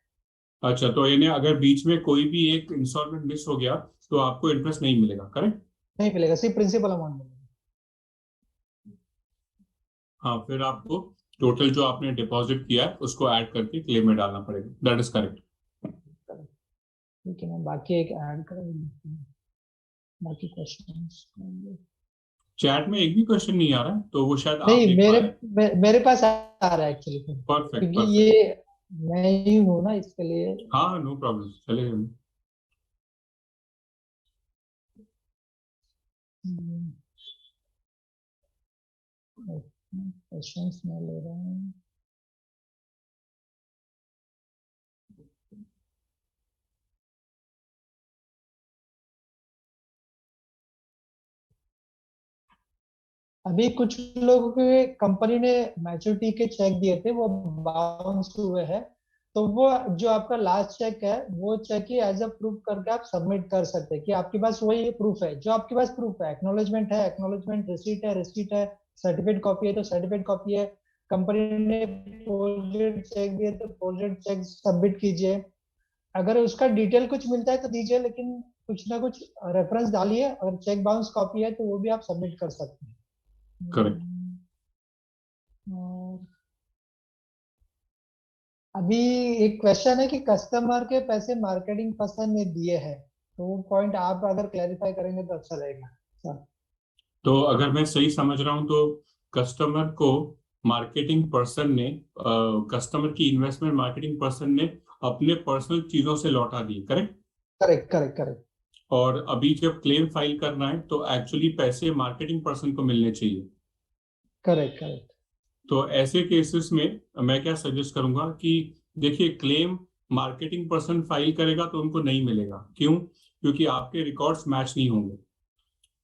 अच्छा, तो यानी अगर बीच में कोई भी एक इंस्टॉलमेंट मिस हो गया तो आपको इंटरेस्ट नहीं मिलेगा, करेक्ट? नहीं मिलेगा, सिर्फ प्रिंसिपल अमाउंट मिलेगा. हाँ, फिर आपको टोटल जो आपने डिपॉजिट किया है उसको ऐड करके क्लेम में डालना पड़ेगा, दैट इज करेक्ट। ठीक है, मैं बाकी एक ऐड कर देता हूँ. बाकी क्वेश्चंस चैट में एक भी क्वेश्चन नहीं आ रहा है, तो वो शायद आप नहीं, लिख पा रहे हैं। मेरे पास आ रहा है एक्चुअली, परफेक्ट क्योंकि परफेक्ट। ये मैं ही हूँ ना इसके लिए. हाँ, नो प्रॉब्लम, चलेगा। क्वेश्चंस मैं ले रहा हूँ. अभी कुछ लोगों के कंपनी ने मैच्योरिटी के चेक दिए थे, वो बाउंस हुए हैं. तो वो जो आपका लास्ट चेक है वो चेक ही एज अ प्रूफ करके आप सबमिट कर सकते हैं कि आपके पास वही प्रूफ है. जो आपके पास प्रूफ है, एक्नॉलेजमेंट है, एक्नॉलेजमेंट, रिसीट है, सर्टिफिकेट कॉपी है तो सर्टिफिकेट कॉपी है. कंपनी ने फोल्डेड चेक दिए तो फोल्डेड चेक सबमिट कीजिए. अगर उसका डिटेल कुछ मिलता है तो दीजिए, लेकिन कुछ ना कुछ रेफरेंस डालिए. अगर चेक बाउंस कॉपी है तो वो भी आप सबमिट कर सकते हैं. करेक्ट। और अभी एक क्वेश्चन है कि कस्टमर के पैसे मार्केटिंग पर्सन ने दिए हैं, तो वो पॉइंट आप अगर क्लैरिफाई करेंगे तो अच्छा रहेगा सर. तो अगर मैं सही समझ रहा हूँ तो कस्टमर को मार्केटिंग पर्सन ने, कस्टमर की इन्वेस्टमेंट मार्केटिंग पर्सन ने अपने पर्सनल चीजों से लौटा दी, करेक्ट? Correct correct correct. और अभी जब क्लेम फाइल करना है तो एक्चुअली पैसे मार्केटिंग पर्सन को मिलने चाहिए। Correct correct. तो ऐसे केसेस में मैं क्या सजेस्ट करूंगा कि देखिए, क्लेम मार्केटिंग पर्सन फाइल करेगा तो उनको नहीं मिलेगा। क्यों? क्योंकि आपके रिकॉर्ड्स मैच नहीं होंगे।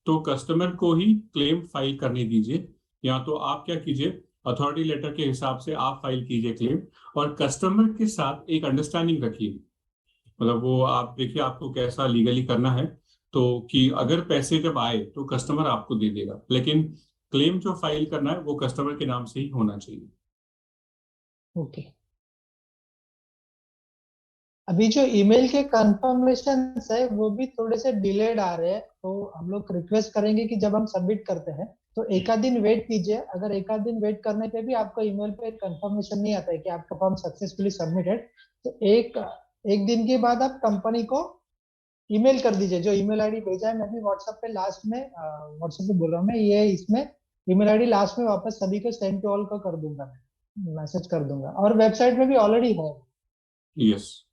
तो कस्टमर को ही क्लेम फाइल करने दीजिए, या तो आप क्या कीजिए, अथॉरिटी लेटर के हिसाब से आप फाइल कीजिए क्लेम, और कस्टमर के साथ एक अंडरस्टैंडिंग रखिए। मतलब वो आप देखिए आपको कैसा लीगली करना है, तो कि अगर पैसे जब आए तो कस्टमर आपको दे देगा, लेकिन क्लेम जो फाइल करना है वो कस्टमर के नाम से ही होना चाहिए। ओके। अभी जो ईमेल के कंफर्मेशन है वो भी थोड़े से डिलेड आ रहे हैं, तो हम लोग रिक्वेस्ट करेंगे कि जब हम सबमिट करते हैं तो एक आध दिन वेट कीजिए। अगर एक आध दिन वेट करने पे भी आपको ईमेल पे कंफर्मेशन नहीं आता है कि आपका फॉर्म सक्सेसफुली सबमिटेड, तो एक एक दिन के बाद आप कंपनी को ईमेल कर दीजिए। जो ईमेल आईडी भेजा है, मैं भी व्हाट्सएप पे लास्ट में व्हाट्सएप पे बोल रहा हूँ मैं, ये इसमें ईमेल आईडी लास्ट में वापस सभी को सेंड टू ऑल का कर दूंगा, मैं मैसेज कर दूंगा, और वेबसाइट में भी ऑलरेडी है। यस।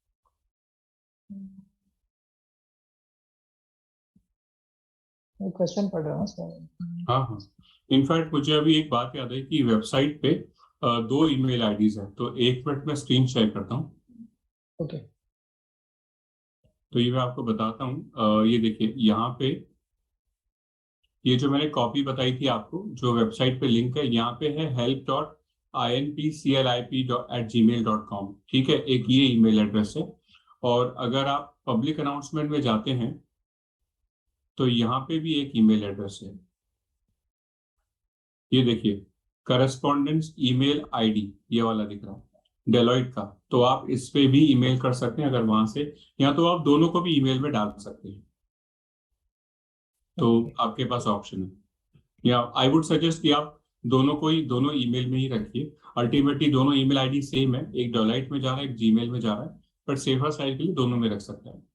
क्वेश्चन पढ़ रहा हूँ सर। हाँ हाँ। इनफैक्ट मुझे अभी एक बात याद है कि वेबसाइट पे दो ईमेल आईडीज हैं, तो एक मिनट में स्क्रीन शेयर करता हूँ। ओके। तो ये मैं आपको बताता हूँ। ये देखिए यहाँ पे, ये जो मैंने कॉपी बताई थी आपको, जो वेबसाइट पे लिंक है, यहाँ पे है help.inpclip@gmail.com। ठीक है, एक ये ईमेल एड्रेस है। और अगर आप पब्लिक अनाउंसमेंट में जाते हैं तो यहाँ पे भी एक ईमेल एड्रेस है। ये देखिए, करस्पॉन्डेंस ईमेल आईडी, ये वाला दिख रहा है डेलॉइट का। तो आप इस पे भी ईमेल कर सकते हैं अगर वहां से, या तो आप दोनों को भी ईमेल में डाल सकते हैं। तो ओके। आपके पास ऑप्शन है, या आई वुड सजेस्ट कि आप दोनों को ही, दोनों ईमेल में ही रखिए। अल्टीमेटली दोनों ईमेल आईडी सेम है, एक डोलाइट में जा रहा है, एक जीमेल में जा रहा है, पर सेफर साइड के लिए दोनों में रख सकते हैं।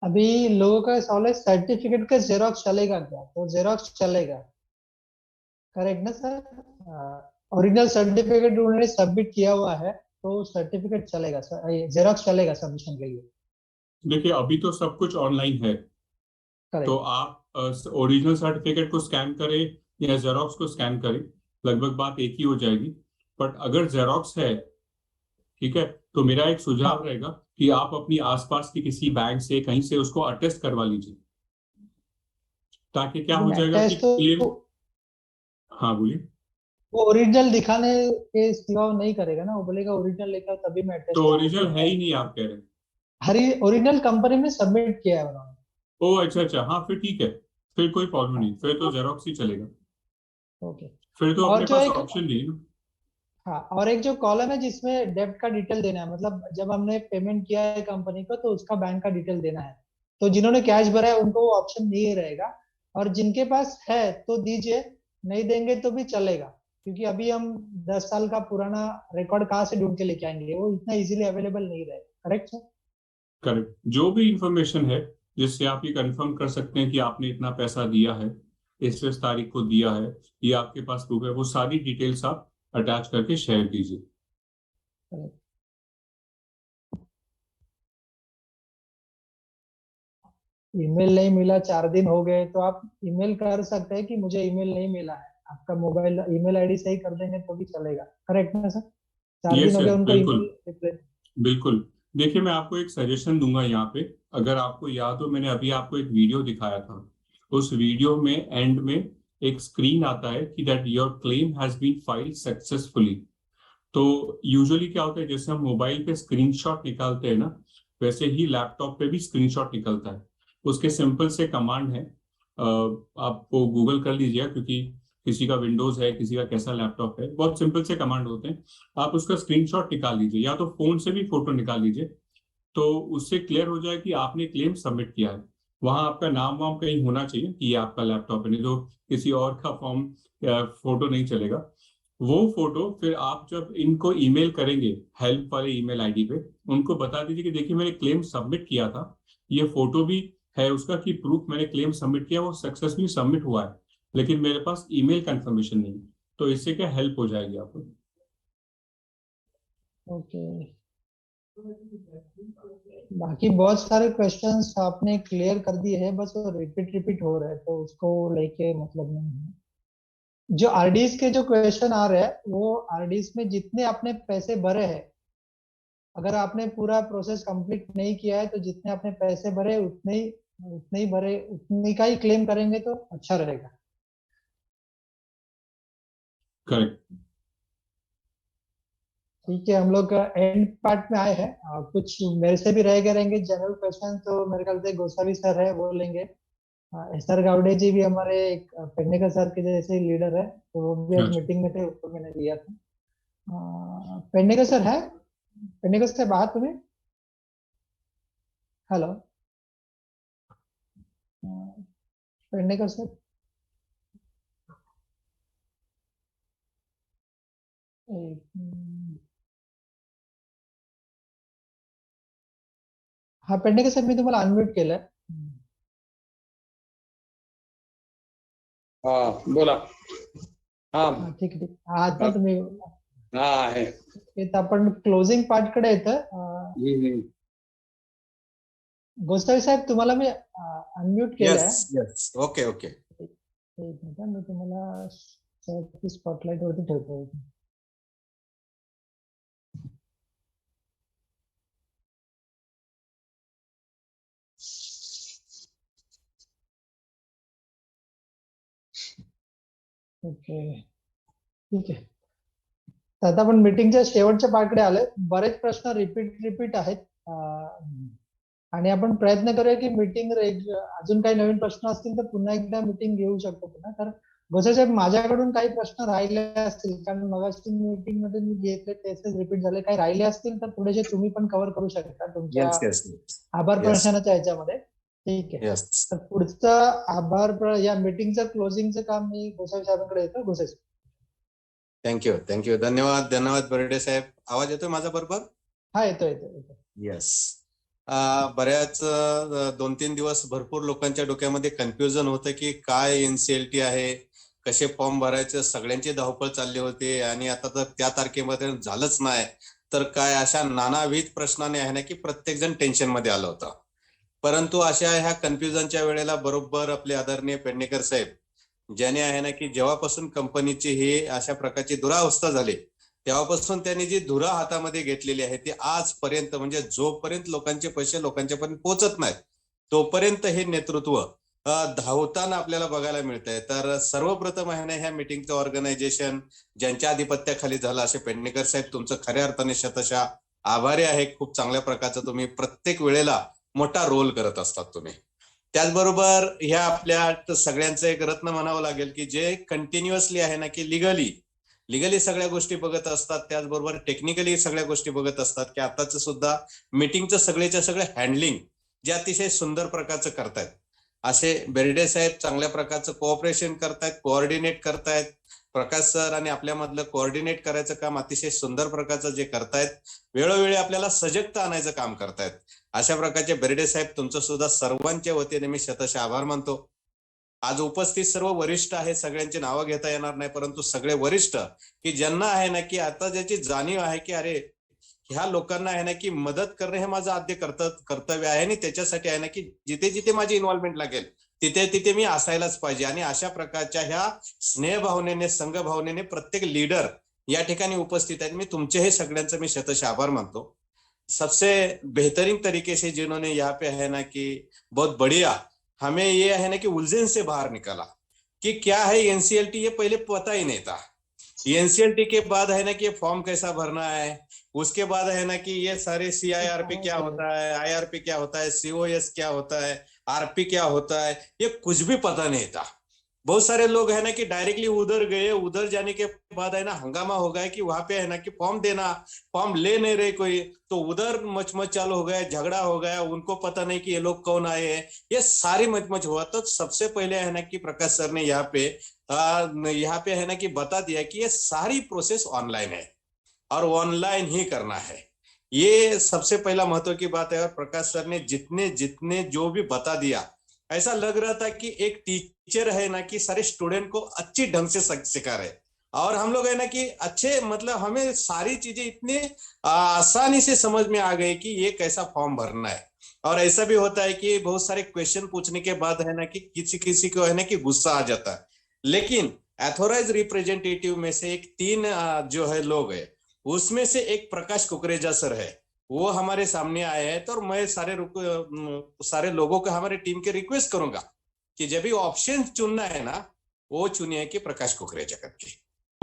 अभी लोगों का सवाल है सर्टिफिकेट का जेरोक्स चलेगा क्या? तो जेरोक्स चलेगा, करेक्ट ना सर? ओरिजिनल सर्टिफिकेट उन्होंने सबमिट किया हुआ है तो सर्टिफिकेट चलेगा सर, जेरोक्स चलेगा सबमिशन के लिए। देखिए अभी तो सब कुछ ऑनलाइन है, तो करेक्ट। आप ओरिजिनल सर्टिफिकेट को स्कैन करें या जेरोक्स को स्कैन करें, लगभग बात एक ही हो जाएगी। बट अगर जेरोक्स है, ठीक है, तो मेरा एक सुझाव हाँ। रहेगा कि आप अपनी आसपास की किसी बैंक से कहीं से उसको अटेस्ट करवा लीजिए, ताकि क्या हो जाएगा कि अटैच क्लेम। तो हाँ बोलिए। वो ओरिजिनल दिखाने के सिवा वो नहीं करेगा ना, वो बोलेगा ओरिजिनल लेकर तभी मैं अटैच तो करूंगा। ओरिजिनल है ही नहीं आप कह रहे हैं? हरी ओरिजिनल कंपनी में सबमिट किया है उन्होंने। ओ अच्छा अच्छा, हाँ फिर ठीक है, फिर कोई प्रॉब्लम नहीं, फिर तो जेरोक्स ही चलेगा। ओके। फिर तो और अपने जो पास एक, ऑप्शन नहीं है ना। हाँ, और एक जो कॉलम है जिसमें डेब्ट का डिटेल देना है, मतलब जब हमने पेमेंट किया है कंपनी को तो उसका बैंक का डिटेल देना है। तो जिन्होंने कैश भरा है उनको वो ऑप्शन नहीं रहेगा, और जिनके पास है तो दीजिए, नहीं देंगे तो भी चलेगा, क्योंकि अभी हम 10 साल का पुराना रिकॉर्ड कहाँ से ढूंढ के लेके आएंगे, वो इतना इजीली अवेलेबल नहीं रहेगा। Correct sir? करेक्ट, जो भी इंफॉर्मेशन है जिससे आप ये कंफर्म कर सकते हैं कि आपने इतना पैसा दिया है, इस तारीख को दिया है, ये आपके पास प्रूफ है, वो सारी डिटेल्स आप अटैच करके शेयर कीजिए। ईमेल नहीं मिला, 4 दिन हो गए, तो आप ईमेल कर सकते हैं कि मुझे ईमेल नहीं मिला है, आपका मोबाइल ईमेल आईडी सही कर देंगे तो भी चलेगा। करेक्ट ना सर? 4 दिन यस हो गए सर, उनको बिल्कुल। Email reply. बिल्कुल। देखिए मैं आपको एक सजेशन दूंगा यहाँ पे, अगर आपको याद हो, मैंने अभी आपको एक वीडियो दिखाया था। उस वीडियो में एंड में एक स्क्रीन आता है कि that your claim has been filed successfully. तो यूजुअली क्या होता है, जैसे हम मोबाइल पे स्क्रीनशॉट निकालते हैं ना, वैसे ही लैपटॉप पे भी स्क्रीनशॉट निकलता है। उसके सिंपल से कमांड है, आपको गूगल कर लीजिए, क्योंकि किसी का विंडोज है, किसी का कैसा लैपटॉप है, बहुत सिंपल से कमांड होते हैं। आप उसका स्क्रीनशॉट निकाल लीजिए, या तो फोन से भी फोटो निकाल लीजिए, तो उससे क्लियर हो जाए कि आपने क्लेम सबमिट किया है। वहां आपका नाम वाम कहीं होना चाहिए कि ये आपका लैपटॉप है, नहीं तो किसी और का फॉर्म फोटो नहीं चलेगा। वो फोटो फिर आप जब इनको ईमेल करेंगे, हेल्प वाले ईमेल आईडी पे, उनको बता दीजिए कि देखिए मैंने क्लेम सबमिट किया था, ये फोटो भी है उसका कि प्रूफ मैंने क्लेम सबमिट किया, वो सक्सेसफुली सबमिट हुआ है, लेकिन मेरे पास ईमेल कंफर्मेशन नहीं है। तो इससे क्या हेल्प हो जाएगी आपको। ओके। बाकी बहुत सारे क्वेश्चंस आपने क्लियर कर दिए हैं, बस वो रिपीट रिपीट हो रहे हैं, तो उसको लेके मतलब नहीं है। जो आरडीज के जो क्वेश्चन आ रहे हैं, वो आरडीज में जितने आपने पैसे भरे हैं, अगर आपने पूरा प्रोसेस कंप्लीट नहीं किया है तो जितने आपने पैसे भरे उतने ही भरे, उतने का ही क्लेम करेंगे तो अच्छा रहेगा। करेक्ट। ठीक है, हम लोग एंड पार्ट में आए हैं। कुछ मेरे से भी रह गए रहेंगे जनरल क्वेश्चन, तो मेरे ख्याल से गोसावी सर है वो लेंगे। एसआर गावड़े जी भी हमारे एक पेडनेकर सर के जैसे लीडर है, तो वो भी आज अच्छा। मीटिंग में थे, उसको मैंने लिया था। पेडनेकर सर है, पेडनेकर सर बात तुम्हें। Hello, Pednekar sir. हा, पेडनेकर सर मी तुम्हाला अनम्यूट केलंय. हा बोला. हा हा ठीक आहे, ठीक आहे. आता हा तुम्ही हा, आहे. येत आपण क्लोजिंग पार्ट कडे येतं. हम्म. गोसावी साहेब तुम्हाला मी अनम्यूट केलंय. Yes yes, okay okay. एक मिनिट मी तुम्हाला स्पॉटलाइट वरती ठेवतो. ओके, ठीक आहे. तर आता आपण मीटिंगच्या शेवटच्या पार्टकडे आलोय. बरेच प्रश्न रिपीट आहेत. आणि आपण प्रयत्न करूया की मीटिंग अजून काही नवीन प्रश्न असतील तर पुन्हा एकदा मीटिंग घेऊ शकतो पुन्हा. तर गोसावी साहेब, माझ्याकडून काही प्रश्न राहिले असतील, कारण मगाशी मीटिंग मध्ये मी घेतले तेच रिपीट झाले, काही राहिले असतील तर थोडेसे तुम्ही पण कव्हर करू शकता तुमच्या यस यस आभार यस प्रदर्शनाच्या ह्याच्यामध्ये. ठीक आहे. यस. तर पुढचं या मीटिंगचं क्लोजिंगचं काम मी गोसावी साहेबांकडे येतो. गोसावी साहेब. थँक्यू थँक्यू, धन्यवाद धन्यवाद बर्डे साहेब. आवाज येतोय माझा बरोबर? हा, येतो. येस. बऱ्याच 2-3 दिवस भरपूर लोकांच्या डोक्यामध्ये कन्फ्युजन होतं की काय एनसीएलटी आहे, कसे फॉर्म भरायचे, सगळ्यांची धावपळ चालली होती आणि आता तर त्या तारखेमध्ये झालंच नाही तर काय, अशा नानाविध प्रश्नाने आहे ना की प्रत्येक जण टेन्शन मध्ये आलं होतं. परंतु अशा ह्या कन्फ्युजनच्या वेळेला बरोबर आपले आदरणीय पेडणेकर साहेब, ज्याने आहे ना की जेव्हापासून कंपनीची ही अशा प्रकारची दुरावस्था झाली तेव्हापासून त्यांनी जी धुरा हातामध्ये घेतलेली आहे ती आजपर्यंत, म्हणजे जोपर्यंत लोकांचे पैसे लोकांच्यापर्यंत पोहोचत नाहीत तोपर्यंत हे नेतृत्व धावताना आपल्याला बघायला मिळत आहे. तर सर्वप्रथम आहे ना ह्या मीटिंगचं ऑर्गनायझेशन ज्यांच्या आधिपत्याखाली झालं, असे पेडणेकर साहेब तुमचं खऱ्या अर्थाने शतशः आभारी आहे. खूप चांगल्या प्रकारचं तुम्ही प्रत्येक वेळेला मोठा रोल करत असतात तुम्ही. त्याचबरोबर ह्या आपल्या सगळ्यांचं एक रत्न म्हणावं लागेल की जे कंटिन्युअसली आहे ना की लिगली सगळ्या गोष्टी बघत असतात, त्याचबरोबर टेक्निकली सगळ्या गोष्टी बघत असतात, की आताच सुद्धा मीटिंगचं सगळ्याच्या सगळं हँडलिंग जे अतिशय सुंदर प्रकारचं करतायत, असे बेर्डे साहेब चांगल्या प्रकारचं कोऑपरेशन करतायत, कोऑर्डिनेट करतायत. प्रकाश सर आणि आपल्यामधलं कोऑर्डिनेट करायचं काम अतिशय सुंदर प्रकारचं जे करतायत, वेळोवेळी आपल्याला सजगता आणायचं काम करतायत. अशा प्रकारचे बेर्डे साहेब तुमचं सुद्धा सर्वांच्या वतीने मी शतशः आभार मानतो. आज उपस्थित सर्व वरिष्ठ आहेत, सगळ्यांची नावं घेता येणार नाही, परंतु सगळे वरिष्ठ की ज्यांना आहे ना की आता ज्याची जाणीव आहे की अरे ह्या लोकांना आहे ना की मदत करणे हे माझं आद्य कर्तव्य आहे आणि त्याच्यासाठी आहे ना की जिथे जिथे माझी इन्व्हॉल्वमेंट लागेल तिथे तिथे मी असायलाच पाहिजे. आणि अशा प्रकारच्या ह्या स्नेहभावनेने, संघभावनेने प्रत्येक लीडर या ठिकाणी उपस्थित आहेत. मी तुमचे हे सगळ्यांचं मी शतशः आभार मानतो. सबसे बेहतरीन तरीके से जिन्होंने यहाँ पे है ना कि बहुत बढ़िया हमें ये है ना कि उलझन से बाहर निकाला कि क्या है एनसीएलटी, ये पहले पता ही नहीं था. एनसीएलटी के बाद है ना कि ये फॉर्म कैसा भरना है, उसके बाद है ना कि ये सारे सीआईआरपी क्या होता है, आईआरपी क्या होता है, सीओएस क्या होता है, आरपी क्या होता है, ये कुछ भी पता नहीं था. बहुत सारे लोग है ना कि डायरेक्टली उधर गए, उधर जाने के बाद है ना हंगामा हो गया कि वहां पे है ना कि फॉर्म देना, फॉर्म ले नहीं रहे कोई, तो उधर मचमच चालू हो गया, झगड़ा हो गया, उनको पता नहीं कि ये लोग कौन आए हैं, ये सारी मचमच हुआ. तो सबसे पहले है ना कि प्रकाश सर ने यहाँ पे है ना कि बता दिया कि ये सारी प्रोसेस ऑनलाइन है और ऑनलाइन ही करना है. ये सबसे पहला महत्व की बात है. और प्रकाश सर ने जितने जितने जो भी बता दिया, ऐसा लग रहा था कि एक टीचर है ना कि सारे स्टूडेंट को अच्छी ढंग से सिखा रहे. और हम लोग है ना कि अच्छे मतलब हमें सारी चीजें इतनी आसानी से समझ में आ गई कि ये कैसा फॉर्म भरना है। और ऐसा भी होता है कि बहुत सारे क्वेश्चन पूछने के बाद है ना कि किसी किसी को है ना कि गुस्सा आ जाता है, लेकिन एथोराइज रिप्रेजेंटेटिव में से एक 3 जो है लोग है, उसमें से एक प्रकाश कुकरेजा सर है, वो हमारे सामने आए हैं। तो मैं सारे लोगों को हमारे टीम के रिक्वेस्ट करूंगा कि जब भी ऑप्शन चुनना है ना, वो चुनिए कि प्रकाश कुकरेजा करके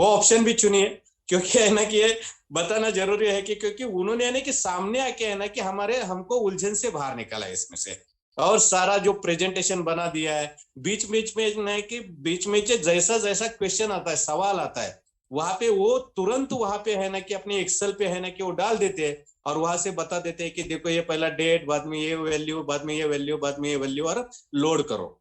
वो ऑप्शन भी चुनिए, क्योंकि है ना कि ये बताना जरूरी है कि क्योंकि उन्होंने है ना कि सामने आके है ना कि हमको उलझन से बाहर निकाला है इसमें से, और सारा जो प्रेजेंटेशन बना दिया है। बीच बीच में जैसा जैसा क्वेश्चन आता है, सवाल आता है, वहां पे वो तुरंत वहां पे है ना कि अपने एक्सेल पे है ना कि वो डाल देते हैं और वहां से बता देते हैं कि देखो ये पहला डेट, बाद में ये वैल्यू, बाद में ये वैल्यू, बाद में ये वैल्यू, और लोड करो।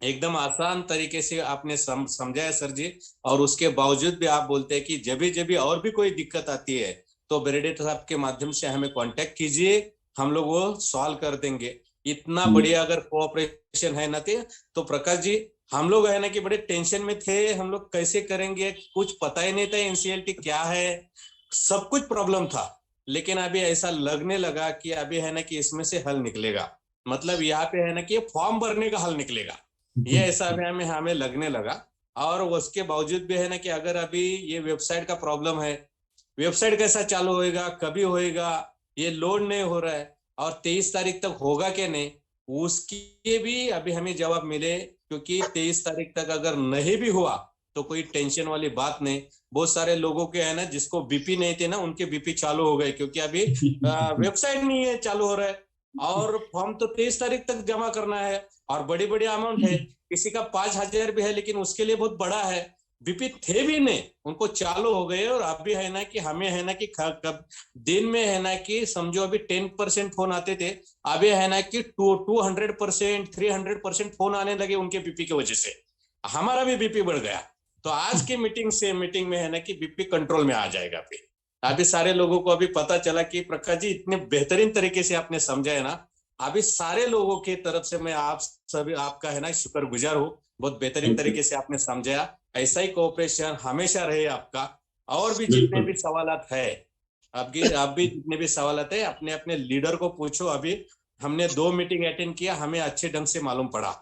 एकदम आसान तरीके से आपने समझाया सर जी। और उसके बावजूद भी आप बोलते हैं कि जब भी और भी कोई दिक्कत आती है तो बेरेडे साहब के माध्यम से हमें कांटेक्ट कीजिए, हम लोग वो सॉल्व कर देंगे। इतना बढ़िया अगर कोऑपरेशन है ना तो प्रकाश जी, हम लोग है ना कि बड़े टेंशन में थे, हम लोग कैसे करेंगे, कुछ पता ही नहीं था एनसीएलटी क्या है, सब कुछ प्रॉब्लम था। लेकिन अभी ऐसा लगने लगा कि अभी है ना कि इसमें से हल निकलेगा, मतलब यहाँ पे है ना कि फॉर्म भरने का हल निकलेगा, ये ऐसा हमें लगने लगा। और उसके बावजूद भी है ना कि अगर अभी ये वेबसाइट का प्रॉब्लम है, वेबसाइट कैसा चालू होएगा, कभी होएगा, ये लोड नहीं हो रहा है, और 23 तारीख तक होगा कि नहीं, उसके भी अभी हमें जवाब मिले। क्योंकि 23 तारीख तक अगर नहीं भी हुआ तो कोई टेंशन वाली बात नहीं। बहुत सारे लोगों के है ना जिसको बीपी नहीं थे ना, उनके बीपी चालू हो गए, क्योंकि अभी वेबसाइट नहीं है, चालू हो रहा है, और फॉर्म तो 23 तारीख तक जमा करना है, और बड़ी बड़ी अमाउंट है, किसी का 5,000 भी है, लेकिन उसके लिए बहुत बड़ा है। बीपी थे भी नहीं, उनको चालू हो गए। और अभी है ना कि हमें है ना कि कब दिन में है ना कि समझो अभी 10% फोन आते थे, अभी है ना कि 200%, 300% फोन आने लगे उनके बीपी की वजह से। हमारा भी बीपी बढ़ गया। तो आज की मीटिंग में है ना कि बीपी कंट्रोल में आ जाएगा। अभी सारे लोगों को अभी पता चला कि प्रकाश जी इतने बेहतरीन तरीके से आपने समझाया ना, अभी सारे लोगों की तरफ से मैं आप सभी आपका है ना शुक्रगुजार हूँ। बहुत बेहतरीन तरीके से आपने समझाया। ऐसा ही कोऑपरेशन हमेशा रहे आपका। और भी जितने भी सवालात है, आप भी जितने भी सवालात है अपने अपने लीडर को पूछो। अभी हमने 2 मीटिंग अटेंड किया, हमें अच्छे ढंग से मालूम पड़ा।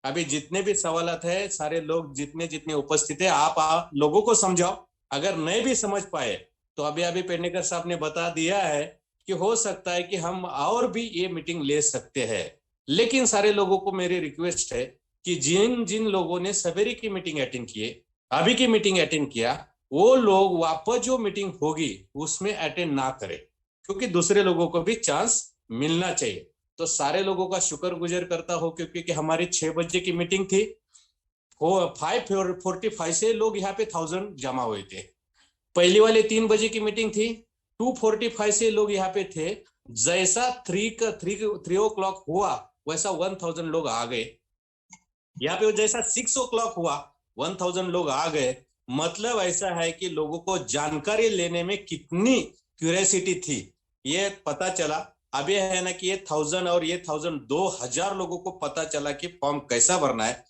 अभी जितने भी सवालात है, सारे लोग जितने उपस्थित है, आप लोगों को समझाओ। अगर नहीं भी समझ पाए तो अभी पेडनेकर साहब ने बता दिया है कि हो सकता है कि हम और भी ये मीटिंग ले सकते हैं। लेकिन सारे लोगों को मेरी रिक्वेस्ट है कि जिन जिन लोगों ने सवेरे की मीटिंग अटेंड किए, अभी की मीटिंग अटेंड किया, वो लोग वापस जो मीटिंग होगी उसमें अटेंड ना करें, क्योंकि दूसरे लोगों को भी चांस मिलना चाहिए। तो सारे लोगों का शुक्रगुजार करता हो, क्योंकि हमारी 6 बजे की मीटिंग थी, 5:45 से लोग यहाँ पे 1000 जमा हुए थे। पहली वाले 3 बजे की मीटिंग थी, 2:45 से लोग यहाँ पे थे। जैसा 3 o'clock हुआ वैसा 1000 लोग आ गए यहाँ पे। जैसा 6 o'clock हुआ 1000 लोग आ गए। मतलब ऐसा है कि लोगों को जानकारी लेने में कितनी क्यूरियोसिटी थी ये पता चला। अभी है ना कि ये 1000 और ये 2000 लोगों को पता चला कि फॉर्म कैसा भरना है।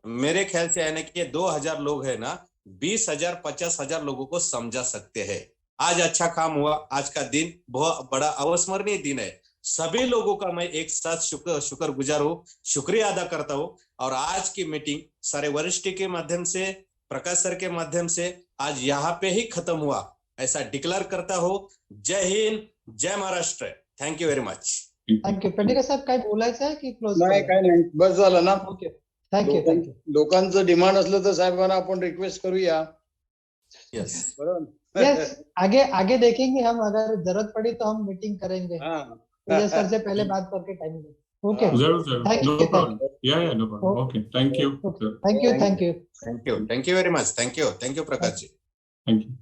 मेरे ख्याल से है ना कि ये 2000 लोग है ना 20,000 50,000 लोगों को समझा सकते हैं। आज अच्छा काम हुआ। आज का दिन बहुत बड़ा अविस्मरणीय दिन है। सभी लोगों का मैं एक साथ शुक्रगुजार हूँ, शुक्रिया अदा करता हूँ। और आज की मीटिंग सारे वरिष्ठ के माध्यम से, प्रकाश सर के माध्यम से आज यहाँ पे ही खत्म हुआ, ऐसा डिक्लेअर करता हूँ। जय हिंद, जय Maharashtra. Thank you very much. Thank you. Pednekar साहेब काय बोलायचं आहे की क्लोज? नाही, काय नाही, बस झालं ना. Okay, thank you. लोकांचं डिमांड असलं तर साहेबांना आपण रिक्वेस्ट करूया. यस बरोबर. यस, आगे देखेंगे हम, अगर जरूरत पड़ी तो हम मीटिंग करेंगे. विजय सर से पहले बात करके टाइम दें. ओके, जरूर Thank you, no problem. Yeah no problem. Okay, thank you. Thank you. Thank you very much. Thank you Prakash ji. Thank you.